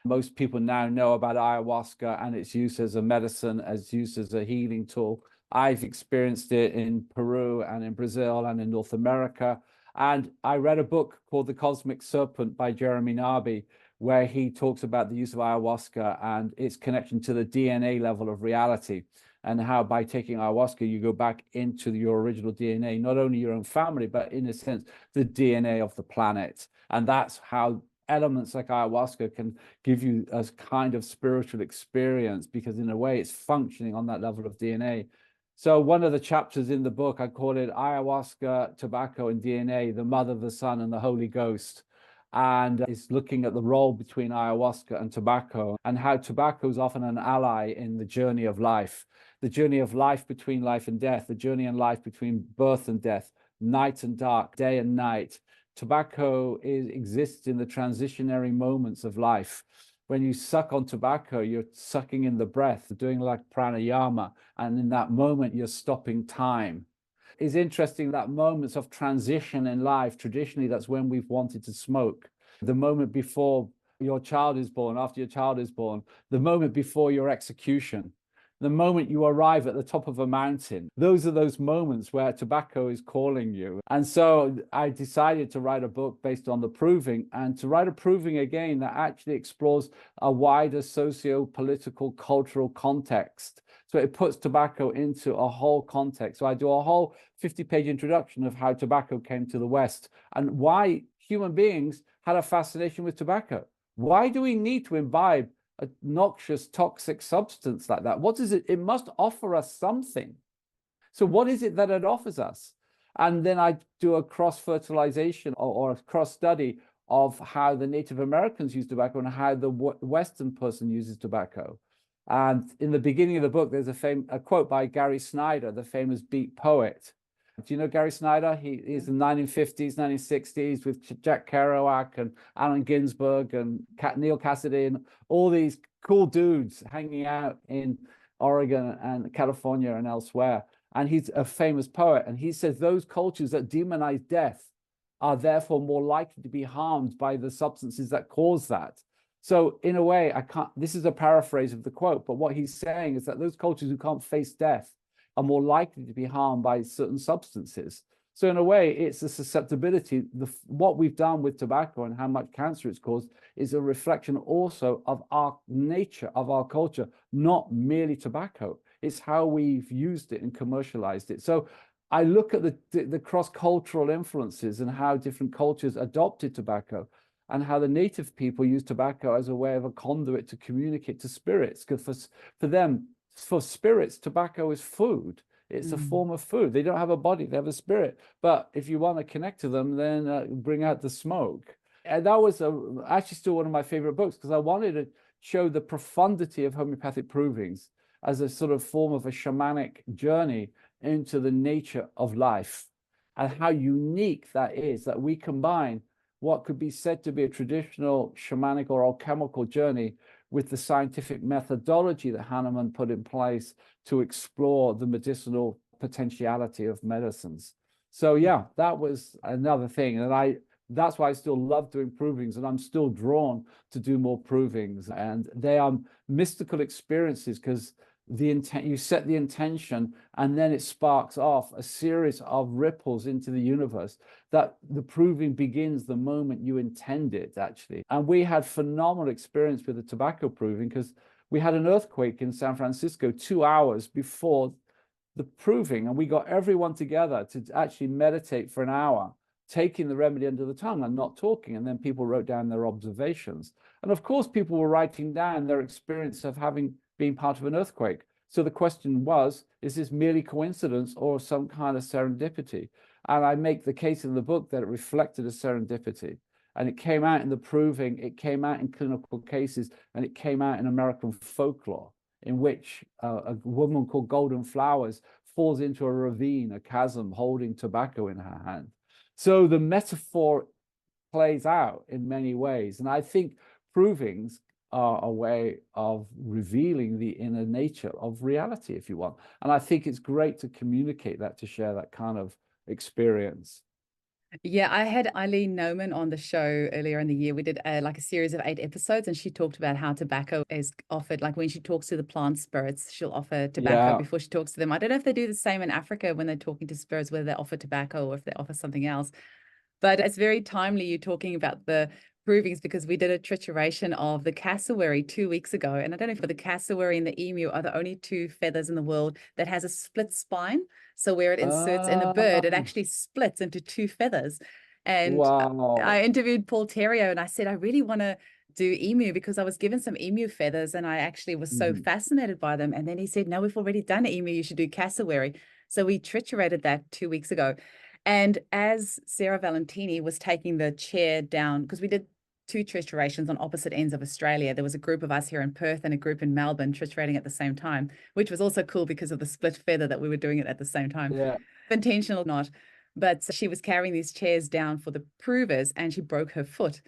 Most people now know about ayahuasca and its use as a medicine, as use as a healing tool. I've experienced it in Peru and in Brazil and in North America. And I read a book called The Cosmic Serpent by Jeremy Narby, where he talks about the use of ayahuasca and its connection to the DNA level of reality, and how by taking ayahuasca, you go back into your original DNA, not only your own family, but in a sense, the DNA of the planet. And that's how elements like ayahuasca can give you a kind of spiritual experience, because in a way it's functioning on that level of DNA. So one of the chapters in the book, I call it Ayahuasca, Tobacco and DNA, the Mother, the Son and the Holy Ghost. And it's looking at the role between ayahuasca and tobacco, and how tobacco is often an ally in the journey of life between life and death, the journey in life between birth and death, night and dark, day and night. Tobacco exists in the transitionary moments of life. When you suck on tobacco, you're sucking in the breath, doing like pranayama, and in that moment, you're stopping time. It's interesting that moments of transition in life, traditionally, that's when we've wanted to smoke. The moment before your child is born, after your child is born, the moment before your execution, the moment you arrive at the top of a mountain. Those are those moments where tobacco is calling you. And so I decided to write a book based on the proving, and to write a proving again that actually explores a wider socio-political, cultural context. So it puts tobacco into a whole context. So I do a whole 50-page introduction of how tobacco came to the West and why human beings had a fascination with tobacco. Why do we need to imbibe a noxious, toxic substance like that? What is it? It must offer us something. So what is it that it offers us? And then I do a cross-fertilization or a cross-study of how the Native Americans use tobacco and how the Western person uses tobacco. And in the beginning of the book, there's a quote by Gary Snyder, the famous beat poet. Do you know Gary Snyder? He's in the 1950s, 1960s with Jack Kerouac and Allen Ginsberg and Neil Cassidy and all these cool dudes hanging out in Oregon and California and elsewhere. And he's a famous poet. And he says those cultures that demonize death are therefore more likely to be harmed by the substances that cause that. So in a way, this is a paraphrase of the quote, but what he's saying is that those cultures who can't face death are more likely to be harmed by certain substances. So in a way, it's a susceptibility. What we've done with tobacco and how much cancer it's caused is a reflection also of our nature, of our culture, not merely tobacco. It's how we've used it and commercialized it. So I look at the cross-cultural influences and how different cultures adopted tobacco and how the native people use tobacco as a way of a conduit to communicate to spirits. Because for them, for spirits, tobacco is food. It's a form of food. They don't have a body, they have a spirit. But if you want to connect to them, then bring out the smoke. And that was actually still one of my favorite books because I wanted to show the profundity of homeopathic provings as a sort of form of a shamanic journey into the nature of life and how unique that is, that we combine what could be said to be a traditional shamanic or alchemical journey with the scientific methodology that Hahnemann put in place to explore the medicinal potentiality of medicines. So yeah, that was another thing. And that's why I still love doing provings, and I'm still drawn to do more provings. And they are mystical experiences because you set the intention and then it sparks off a series of ripples into the universe that the proving begins the moment you intend it, actually. And we had phenomenal experience with the tobacco proving because we had an earthquake in San Francisco 2 hours before the proving, and we got everyone together to actually meditate for an hour, taking the remedy under the tongue and not talking. And then people wrote down their observations. And of course, people were writing down their experience of having been part of an earthquake. So the question was, is this merely coincidence or some kind of serendipity? And I make the case in the book that it reflected a serendipity. And it came out in the proving, it came out in clinical cases, and it came out in American folklore, in which a woman called Golden Flowers falls into a ravine, a chasm, holding tobacco in her hand. So the metaphor plays out in many ways. And I think provings are a way of revealing the inner nature of reality, if you want. And I think it's great to communicate that, to share that kind of experience. Yeah, I had Eileen Noman on the show earlier in the year. We did like a series of 8 episodes, and she talked about how tobacco is offered. Like when she talks to the plant spirits, she'll offer tobacco before she talks to them. I don't know if they do the same in Africa when they're talking to spirits, whether they offer tobacco or if they offer something else. But it's very timely you talking about the provings because we did a trituration of the cassowary 2 weeks ago. And I don't know if the cassowary and the emu are the only 2 feathers in the world that has a split spine. So where it inserts in the bird, it actually splits into 2 feathers. And I interviewed Paul Terrio and I said, I really want to do emu because I was given some emu feathers and I actually was so fascinated by them. And then he said, no, we've already done emu. You should do cassowary. So we triturated that 2 weeks ago. And as Sarah Valentini was taking the chair down, because we did 2 triturations on opposite ends of Australia. There was a group of us here in Perth and a group in Melbourne triturating at the same time, which was also cool because of the split feather that we were doing it at the same time. Yeah. Intentional or not. But she was carrying these chairs down for the provers and she broke her foot.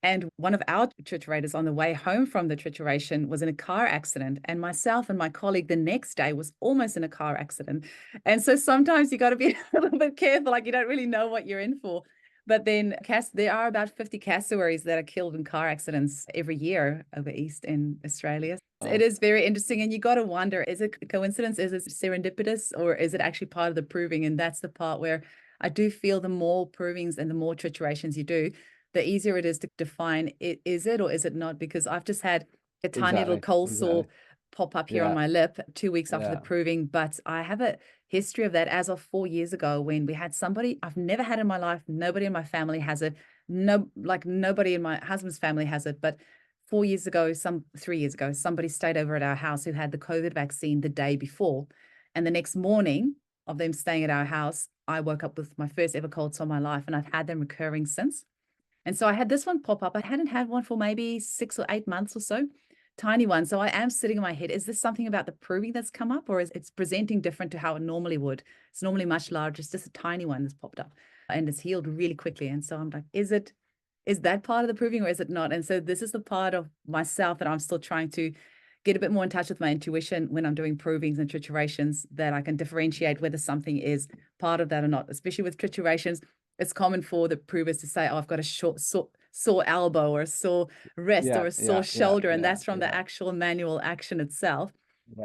And one of our triturators on the way home from the trituration was in a car accident. And myself and my colleague the next day was almost in a car accident. And so sometimes you got to be a little bit careful, like you don't really know what you're in for. But then there are about 50 cassowaries that are killed in car accidents every year over east in Australia. It is very interesting. And you got to wonder, is it a coincidence? Is it serendipitous? Or is it actually part of the proving? And that's the part where I do feel the more provings and the more triturations you do, the easier it is to define, is it or is it not? Because I've just had a tiny little cold sore pop up here on my lip 2 weeks after the proving, but I have a history of that as of 4 years ago when we had somebody I've never had in my life. Nobody in my family has it. No, like nobody in my husband's family has it. But 4 years ago, 3 years ago, somebody stayed over at our house who had the COVID vaccine the day before. And the next morning of them staying at our house, I woke up with my first ever cold sore in my life, and I've had them recurring since. And so I had this one pop up. I hadn't had one for maybe 6 or 8 months or so, tiny one. So I am sitting in my head, is this something about the proving that's come up, or is it's presenting different to how it normally would? It's normally much larger. It's just a tiny one that's popped up and it's healed really quickly. And so I'm like, is that part of the proving or is it not? And so this is the part of myself that I'm still trying to get a bit more in touch with my intuition when I'm doing provings and triturations, that I can differentiate whether something is part of that or not. Especially with triturations, it's common for the provers to say, oh, I've got a sore elbow or a sore wrist or a sore shoulder. And that's from the actual manual action itself.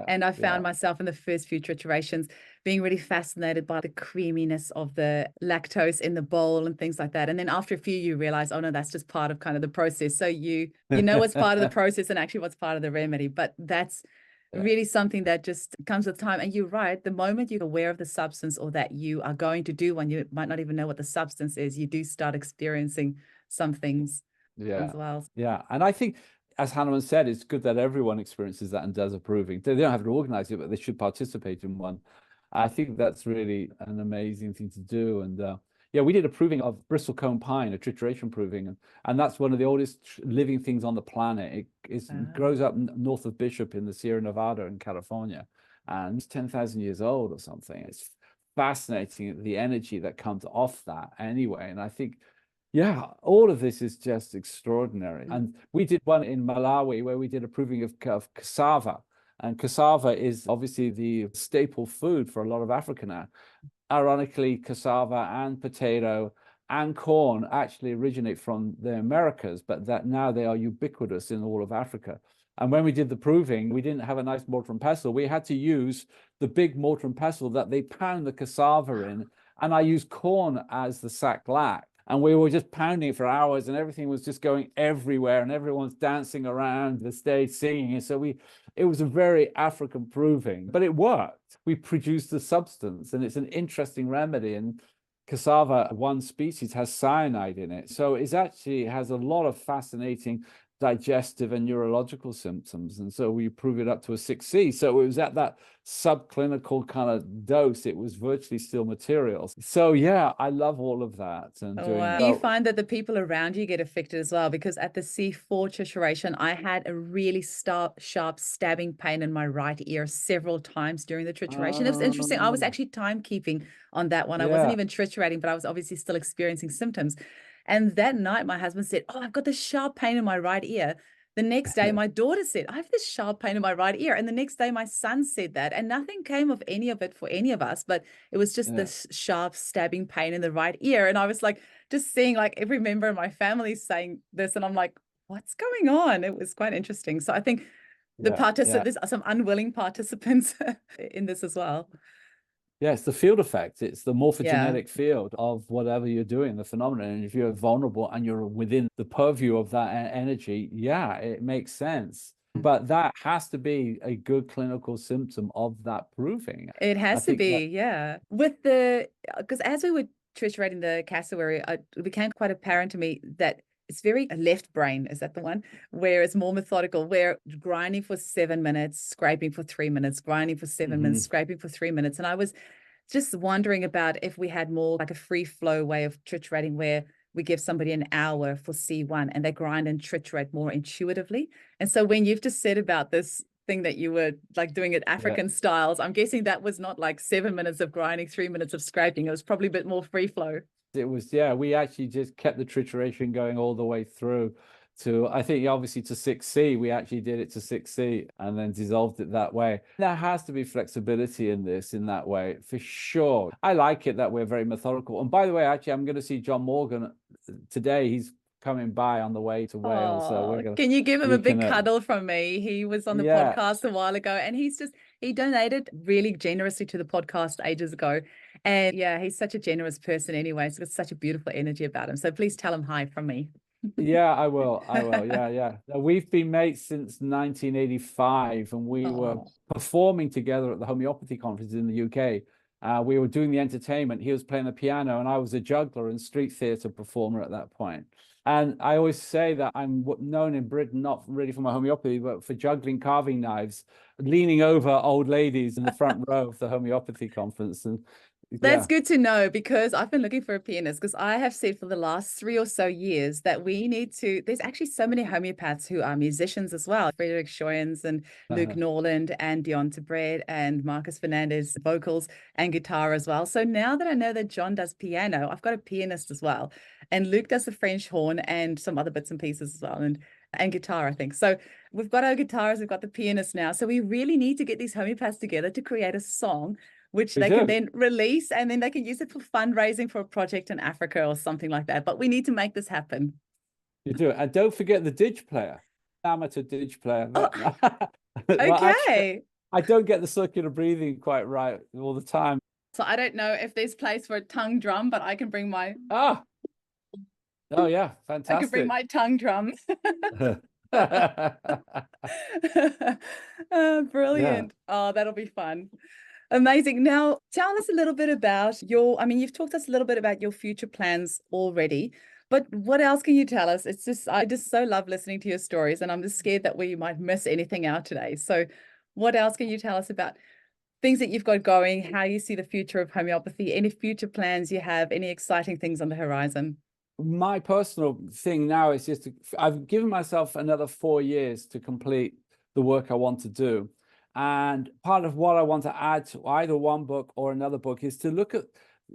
And I found myself in the first few triturations being really fascinated by the creaminess of the lactose in the bowl and things like that. And then after a few, you realize, oh no, that's just part of kind of the process. So you know what's part of the process and actually what's part of the remedy. But that's really something that just comes with time. And you're right, the moment you're aware of the substance or that you are going to do one, you might not even know what the substance is, you do start experiencing some things as well. Yeah. And I think, as Hanneman said, it's good that everyone experiences that and does a proving. They don't have to organize it, but they should participate in one. I think that's really an amazing thing to do. And we did a proving of bristlecone pine, a trituration proving, and that's one of the oldest living things on the planet. It grows up north of Bishop in the Sierra Nevada in California, and it's 10,000 years old or something. It's fascinating, the energy that comes off that anyway. And I think, all of this is just extraordinary. And we did one in Malawi where we did a proving of cassava. And cassava is obviously the staple food for a lot of Africa now. Ironically, cassava and potato and corn actually originate from the Americas, but that now they are ubiquitous in all of Africa. And when we did the proving, we didn't have a nice mortar and pestle. We had to use the big mortar and pestle that they pound the cassava in. And I used corn as the sack lac. And we were just pounding it for hours, and everything was just going everywhere, and everyone's dancing around the stage singing. And so it was a very African proving, but it worked. We produced the substance, and it's an interesting remedy. And cassava, one species, has cyanide in it. So it actually has a lot of fascinating digestive and neurological symptoms. And so we prove it up to a 6C. So it was at that subclinical kind of dose, it was virtually still materials. So I love all of that. And Do you find that the people around you get affected as well? Because at the C4 trituration, I had a really sharp stabbing pain in my right ear several times during the trituration. It was interesting. I was actually timekeeping on that one. I wasn't even triturating, but I was obviously still experiencing symptoms. And that night, my husband said, oh, I've got this sharp pain in my right ear. The next day, my daughter said, I have this sharp pain in my right ear. And the next day, my son said that. And nothing came of any of it for any of us, but it was just this sharp stabbing pain in the right ear. And I was like, just seeing like every member of my family saying this. And I'm like, what's going on? It was quite interesting. So I think there's some unwilling participants in this as well. Yeah, it's the field effect. It's the morphogenetic field of whatever you're doing, the phenomenon. And if you're vulnerable and you're within the purview of that energy, it makes sense. But that has to be a good clinical symptom of that proving. It has to be, because as we were triturating the cassowary, it became quite apparent to me that it's very left brain, is that the one, where it's more methodical, where grinding for 7 minutes, scraping for 3 minutes, grinding for 7 minutes, scraping for 3 minutes. And I was just wondering about if we had more like a free flow way of triturating, where we give somebody an hour for C1 and they grind and triturate more intuitively. And so when you've just said about this thing that you were like doing it African styles, I'm guessing that was not like 7 minutes of grinding, 3 minutes of scraping. It was probably a bit more free flow. It was, we actually just kept the trituration going all the way through to, I think, obviously to 6C. We actually did it to 6C and then dissolved it that way. There has to be flexibility in this in that way, for sure. I like it that we're very methodical. And by the way, actually, I'm going to see John Morgan today. He's coming by on the way to Wales. So can you give him a big cuddle from me? He was on the podcast a while ago, and he donated really generously to the podcast ages ago. And he's such a generous person anyway. So it's such a beautiful energy about him. So please tell him hi from me. I will. We've been mates since 1985, and we were performing together at the Homeopathy conference in the UK. We were doing the entertainment. He was playing the piano, and I was a juggler and street theatre performer at that point. And I always say that I'm known in Britain, not really for my homeopathy, but for juggling carving knives, leaning over old ladies in the front row of the homeopathy conference. And That's yeah, good to know, because I've been looking for a pianist, because I have said for the last 3 or so years that we need to, there's actually so many homeopaths who are musicians as well. Frederick Schoyens and Luke Norland and Dion Bread and Marcus Fernandez, vocals and guitar as well. So now that I know that John does piano, I've got a pianist as well. And Luke does the French horn and some other bits and pieces as well. And guitar, I think. So we've got our guitarists, we've got the pianist now. So we really need to get these homeopaths together to create a song which we they can do. then release, and then they can use it for fundraising for a project in Africa or something like that. But we need to make this happen. You do. And don't forget the didge player, amateur didge player. Oh, Well, actually, okay. I don't get the circular breathing quite right all the time. So I don't know if there's place for a tongue drum, but I can bring my Ah, oh yeah, I can bring fantastic. my tongue drum. Brilliant. Oh, that'll be fun. Amazing. Now, tell us a little bit about your, I mean, you've talked us a little bit about your future plans already, but what else can you tell us? It's just, I just so love listening to your stories, and I'm just scared that we might miss anything out today. So what else can you tell us about things that you've got going, how you see the future of homeopathy, any future plans you have, any exciting things on the horizon? My personal thing now is just I've given myself another 4 years to complete the work I want to do. And part of what I want to add to either one book or another book is to look at,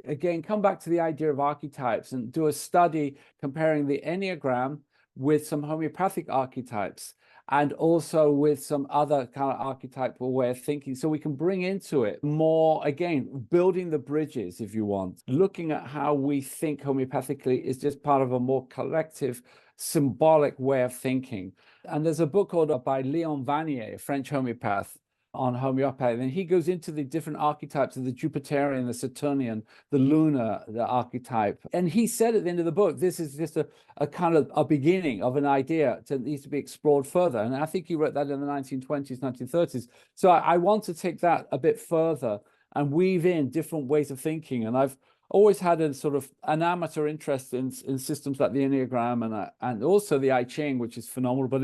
again, come back to the idea of archetypes and do a study comparing the Enneagram with some homeopathic archetypes, and also with some other kind of archetypal way of thinking, so we can bring into it more, again, building the bridges, if you want, looking at how we think homeopathically is just part of a more collective, symbolic way of thinking. And there's a book called by Leon Vanier, a French homeopath, on homeopathy, and he goes into the different archetypes of the Jupiterian, the Saturnian, the lunar, the archetype. And he said at the end of the book, this is just a kind of a beginning of an idea that needs to be explored further. And I think he wrote that in the 1920s, 1930s. So I want to take that a bit further and weave in different ways of thinking. And I've always had a sort of an amateur interest in systems like the Enneagram and also the I Ching, which is phenomenal, but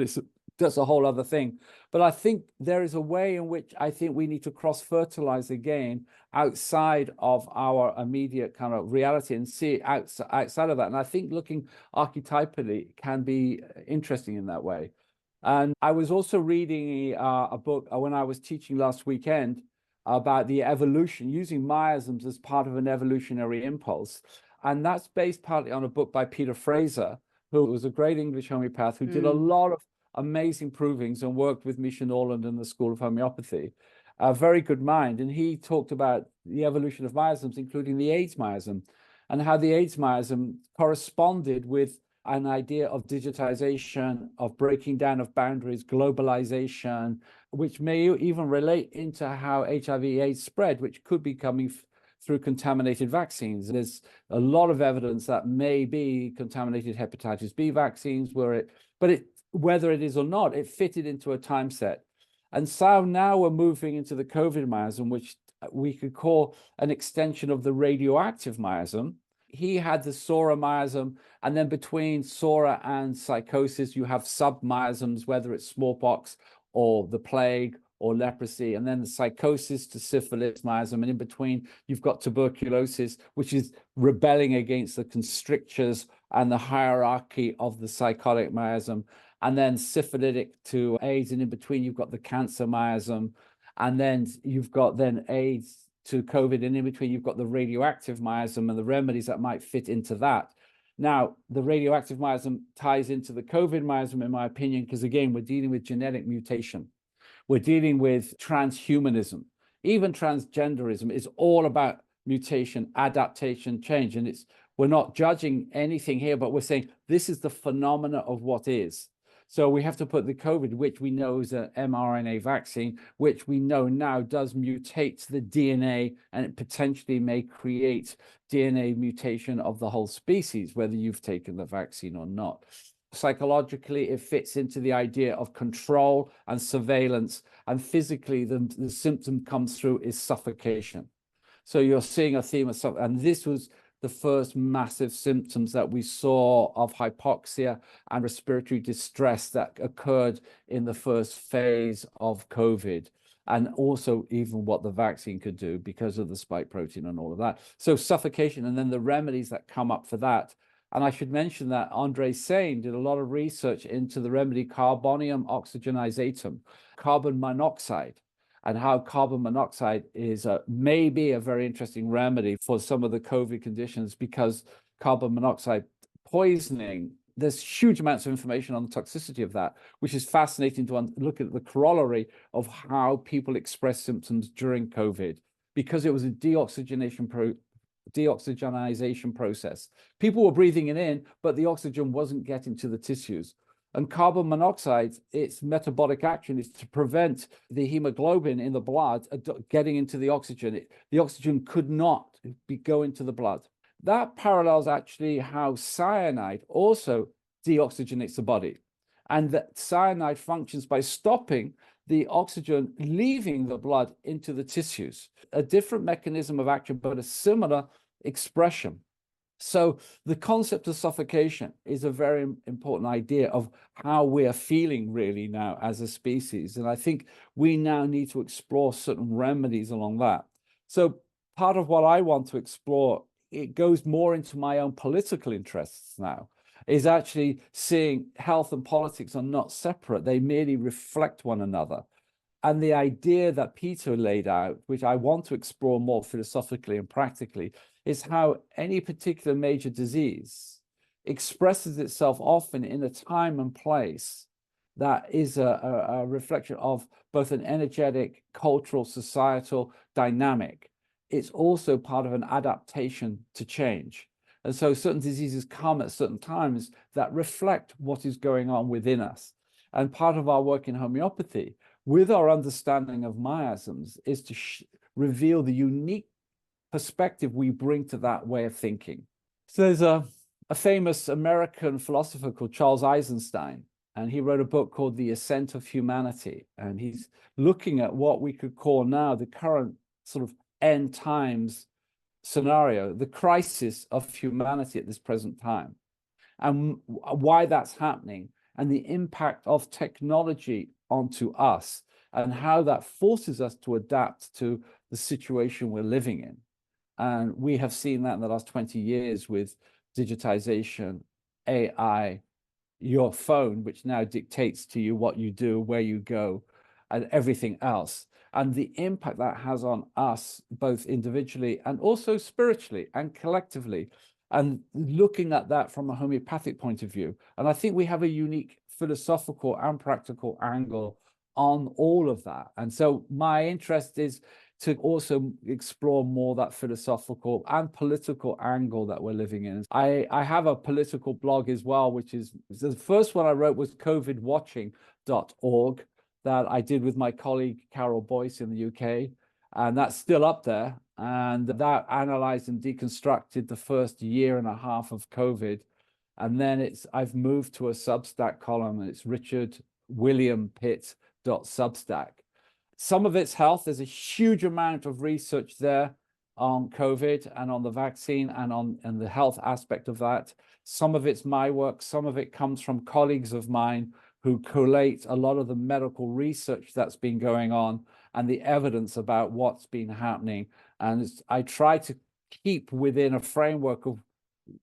that's a whole other thing. But I think there is a way in which I think we need to cross-fertilize again outside of our immediate kind of reality and see it outside of that. And I think looking archetypally can be interesting in that way. And I was also reading a book when I was teaching last weekend about the evolution, using miasms as part of an evolutionary impulse. And that's based partly on a book by Peter Fraser, who was a great English homeopath who did a lot of amazing provings and worked with Misha Norland and the School of Homeopathy. A very good mind. And he talked about the evolution of miasms, including the AIDS miasm, and how the AIDS miasm corresponded with an idea of digitization, of breaking down of boundaries, globalization, which may even relate into how HIV/AIDS spread, which could be coming through contaminated vaccines. There's a lot of evidence that may be contaminated hepatitis B vaccines, whether it is or not, it fitted into a time set. And so now we're moving into the COVID miasm, which we could call an extension of the radioactive miasm. He had the Sora miasm, and then between Sora and psychosis, you have sub-miasms, whether it's smallpox or the plague or leprosy, and then the psychosis to syphilis miasm, and in between, you've got tuberculosis, which is rebelling against the constrictures and the hierarchy of the psychotic miasm, and then syphilitic to AIDS, and in between, you've got the cancer miasm, and then you've got then AIDS to COVID, and in between you've got the radioactive miasm and the remedies that might fit into that. Now, the radioactive miasm ties into the COVID miasm, in my opinion, because again, we're dealing with genetic mutation. We're dealing with transhumanism. Even transgenderism is all about mutation, adaptation, change. And we're not judging anything here, but we're saying this is the phenomena of what is. So we have to put the COVID, which we know is an mRNA vaccine, which we know now does mutate the DNA, and it potentially may create DNA mutation of the whole species, whether you've taken the vaccine or not. Psychologically, it fits into the idea of control and surveillance, and physically, the symptom comes through is suffocation. So you're seeing a theme of something, and this was the first massive symptoms that we saw of hypoxia and respiratory distress that occurred in the first phase of COVID, and also even what the vaccine could do because of the spike protein and all of that. So suffocation, and then the remedies that come up for that. And I should mention that Andre Sain did a lot of research into the remedy carbonium oxygenizatum, carbon monoxide, and how carbon monoxide is maybe a very interesting remedy for some of the COVID conditions, because carbon monoxide poisoning, there's huge amounts of information on the toxicity of that, which is fascinating to look at the corollary of how people express symptoms during COVID, because it was a deoxygenization process. People were breathing it in, but the oxygen wasn't getting to the tissues. And carbon monoxide, its metabolic action is to prevent the hemoglobin in the blood getting into the oxygen. The oxygen could not go into the blood. That parallels actually how cyanide also deoxygenates the body. And that cyanide functions by stopping the oxygen leaving the blood into the tissues. A different mechanism of action, but a similar expression. So the concept of suffocation is a very important idea of how we are feeling really now as a species. And I think we now need to explore certain remedies along that. So part of what I want to explore, it goes more into my own political interests now, is actually seeing health and politics are not separate. They merely reflect one another. And the idea that Peter laid out, which I want to explore more philosophically and practically, is how any particular major disease expresses itself often in a time and place that is a reflection of both an energetic, cultural, societal dynamic. It's also part of an adaptation to change. And so certain diseases come at certain times that reflect what is going on within us. And part of our work in homeopathy, with our understanding of miasms, is to reveal the unique perspective we bring to that way of thinking. So there's a famous American philosopher called Charles Eisenstein, and he wrote a book called The Ascent of Humanity. And he's looking at what we could call now the current sort of end times scenario, the crisis of humanity at this present time, and why that's happening, and the impact of technology onto us, and how that forces us to adapt to the situation we're living in. And we have seen that in the last 20 years with digitization, AI, your phone, which now dictates to you what you do, where you go, and everything else. And the impact that has on us, both individually and also spiritually and collectively, and looking at that from a homeopathic point of view. And I think we have a unique philosophical and practical angle on all of that. And so my interest is to also explore more that philosophical and political angle that we're living in. I have a political blog as well, which is the first one I wrote was covidwatching.org, that I did with my colleague Carol Boyce in the UK. And that's still up there. And that analyzed and deconstructed the first year and a half of COVID. And then I've moved to a Substack column, and it's richardwilliampitt.substack. Some of it's health. There's a huge amount of research there on COVID and on the vaccine and the health aspect of that. Some of it's my work. Some of it comes from colleagues of mine who collate a lot of the medical research that's been going on and the evidence about what's been happening. And I try to keep within a framework of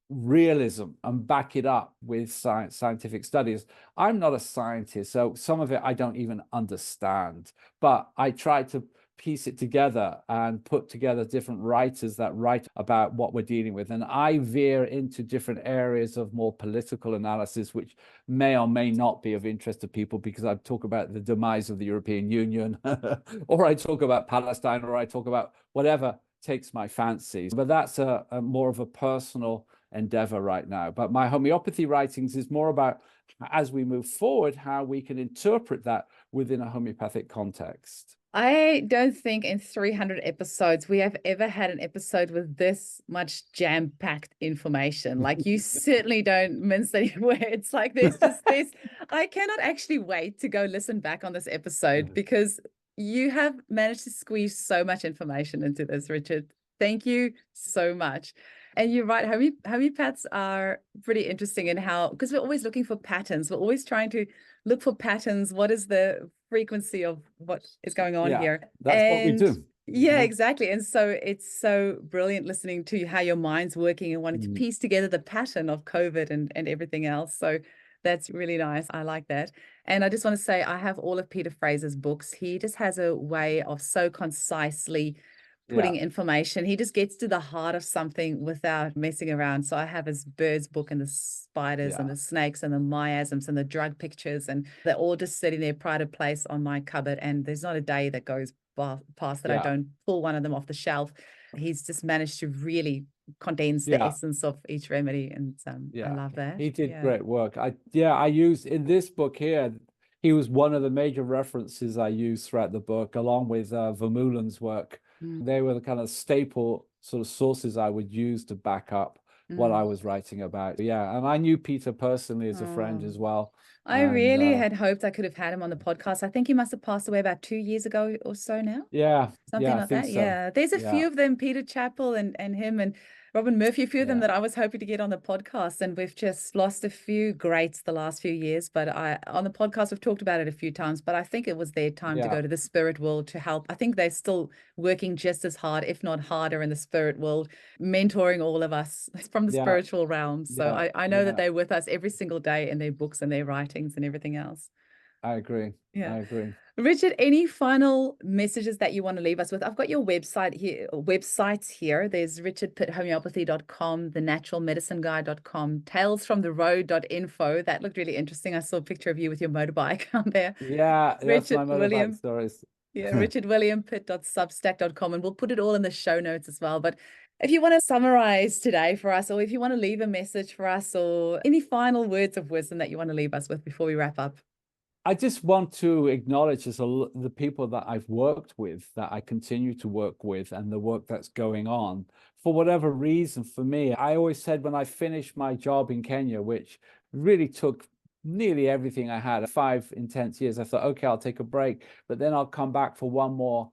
realism and back it up with scientific studies. I'm not a scientist, so some of it I don't even understand, but I try to piece it together and put together different writers that write about what we're dealing with. And I veer into different areas of more political analysis, which may or may not be of interest to people, because I talk about the demise of the European Union, or I talk about Palestine, or I talk about whatever takes my fancy. But that's a more of a personal endeavor right now. But my homeopathy writings is more about, as we move forward, how we can interpret that within a homeopathic context. I don't think in 300 episodes we have ever had an episode with this much jam-packed information. Like, you certainly don't mince any words. Like, there's I cannot actually wait to go listen back on this episode, because you have managed to squeeze so much information into this, Richard. Thank you so much. And you're right, homeopaths are pretty interesting in how, because we're always looking for patterns. We're always trying to look for patterns. What is the frequency of what is going on Yeah, here? that's what we And do. yeah, exactly. And so it's so brilliant listening to how your mind's working and wanting to piece together the pattern of COVID and everything else. So that's really nice. I like that. And I just want to say I have all of Peter Fraser's books. He just has a way of so concisely putting Yeah, information. He just gets to the heart of something without messing around. So I have his birds book and the spiders and yeah, the snakes and the miasms and the drug pictures, and they're all just sitting there pride of place on my cupboard. And there's not a day that goes past that I yeah, don't pull one of them off the shelf. He's just managed to really condense the yeah. essence of each remedy, and I Yeah, love that. he did Yeah. great work. I used in this book here, he was one of the major references I used throughout the book, along with Vermeulen's work. Mm, They were the kind of staple sort of sources I would use to back up what I mm. was writing about. Yeah, and I knew Peter personally as a friend Oh. as well. I And really had hoped I could have had him on the podcast. I think he must have passed away about 2 years ago or so now. yeah, Something yeah, I like think that. so. Yeah. There's a Yeah, few of them, Peter Chappell and him and Robin Murphy, a few of them yeah, that I was hoping to get on the podcast. And we've just lost a few greats the last few years. But on the podcast, we've talked about it a few times, but I think it was their time to yeah, go to the spirit world to help. I think they're still working just as hard, if not harder, in the spirit world, mentoring all of us from the yeah, spiritual realm. So yeah, I know that yeah. they're with us every single day in their books and their writings and everything else. I agree. Yeah. I agree. Richard, any final messages that you want to leave us with? I've got your website here, websites here. There's richardpitthomeopathy.com, thenaturalmedicineguy.com, talesfromtheroad.info. That looked really interesting. I saw a picture of you with your motorbike on there. Yeah, that's my Richard motorbike William, stories. yeah, richardwilliampitt.substack.com. And we'll put it all in the show notes as well. But if you want to summarize today for us, or if you want to leave a message for us, or any final words of wisdom that you want to leave us with before we wrap up. I just want to acknowledge the people that I've worked with, that I continue to work with, and the work that's going on. For whatever reason, for me, I always said when I finished my job in Kenya, which really took nearly everything I had, 5 intense years, I thought, okay, I'll take a break, but then I'll come back for one more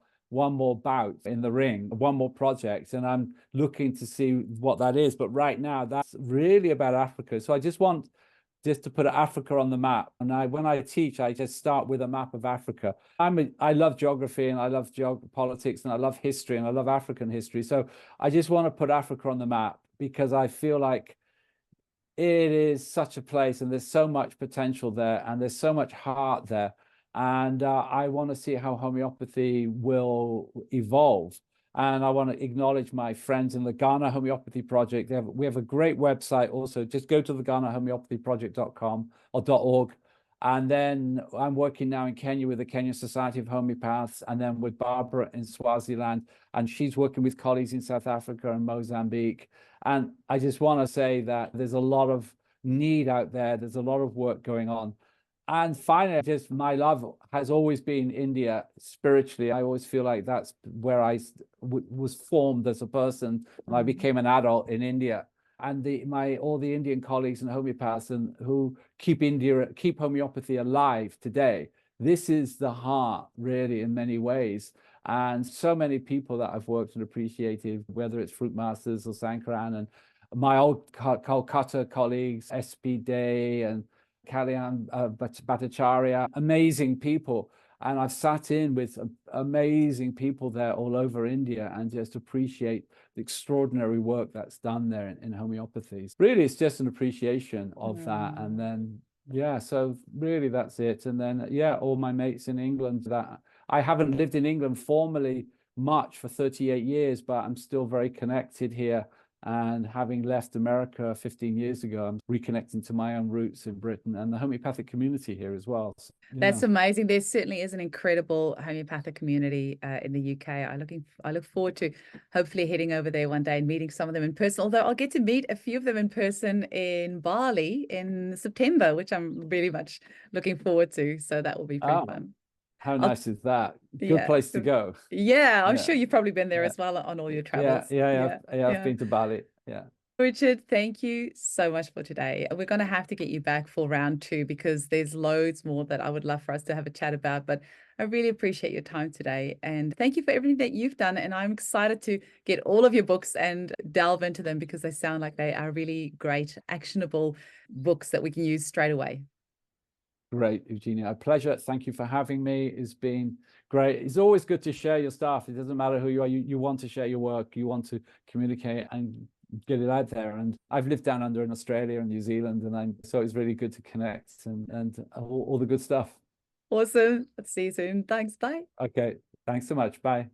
bout in the ring, one more project, and I'm looking to see what that is. But right now, that's really about Africa. So I just want to put Africa on the map. And when I teach, I just start with a map of Africa. I love geography, and I love politics, and I love history, and I love African history. So I just want to put Africa on the map because I feel like it is such a place, and there's so much potential there, and there's so much heart there. And I want to see how homeopathy will evolve. And I want to acknowledge my friends in the Ghana Homeopathy Project. We have a great website also. Just go to the GhanaHomeopathyProject.com or .org. And then I'm working now in Kenya with the Kenyan Society of Homeopaths, and then with Barbara in Swaziland. And she's working with colleagues in South Africa and Mozambique. And I just want to say that there's a lot of need out there. There's a lot of work going on. And finally, just my love has always been India spiritually. I always feel like that's where I was formed as a person, and I became an adult in India. And all the Indian colleagues and homeopaths and who keep homeopathy alive today. This is the heart, really, in many ways. And so many people that I've worked and appreciated, whether it's Fruit Masters or Sankaran, and my old Calcutta colleagues, SP Day and Kalyan Bhattacharya, amazing people. And I've sat in with amazing people there all over India and just appreciate the extraordinary work that's done there in homeopathy. Really, it's just an appreciation of that. And then, yeah, so really that's it. And then, yeah, all my mates in England that I haven't lived in England formally much for 38 years, but I'm still very connected here. And having left America 15 years ago, I'm reconnecting to my own roots in Britain and the homeopathic community here as well. So, yeah. That's amazing. There certainly is an incredible homeopathic community in the UK. I look forward to hopefully heading over there one day and meeting some of them in person. Although I'll get to meet a few of them in person in Bali in September, which I'm really much looking forward to. So that will be pretty fun. How nice is that? Good Yeah. place to go. Yeah, I'm Yeah. sure you've probably been there Yeah. as well on all your Yeah, travels. I've been to Bali. Yeah. Richard, thank you so much for today. We're going to have to get you back for round two because there's loads more that I would love for us to have a chat about. But I really appreciate your time today. And thank you for everything that you've done. And I'm excited to get all of your books and delve into them because they sound like they are really great, actionable books that we can use straight away. Great, Eugenia. A pleasure. Thank you for having me. It's been great. It's always good to share your stuff. It doesn't matter who you are. You want to share your work. You want to communicate and get it out there. And I've lived down under in Australia and New Zealand, and so it's really good to connect and all the good stuff. Awesome. Let's see you soon. Thanks. Bye. Okay. Thanks so much. Bye.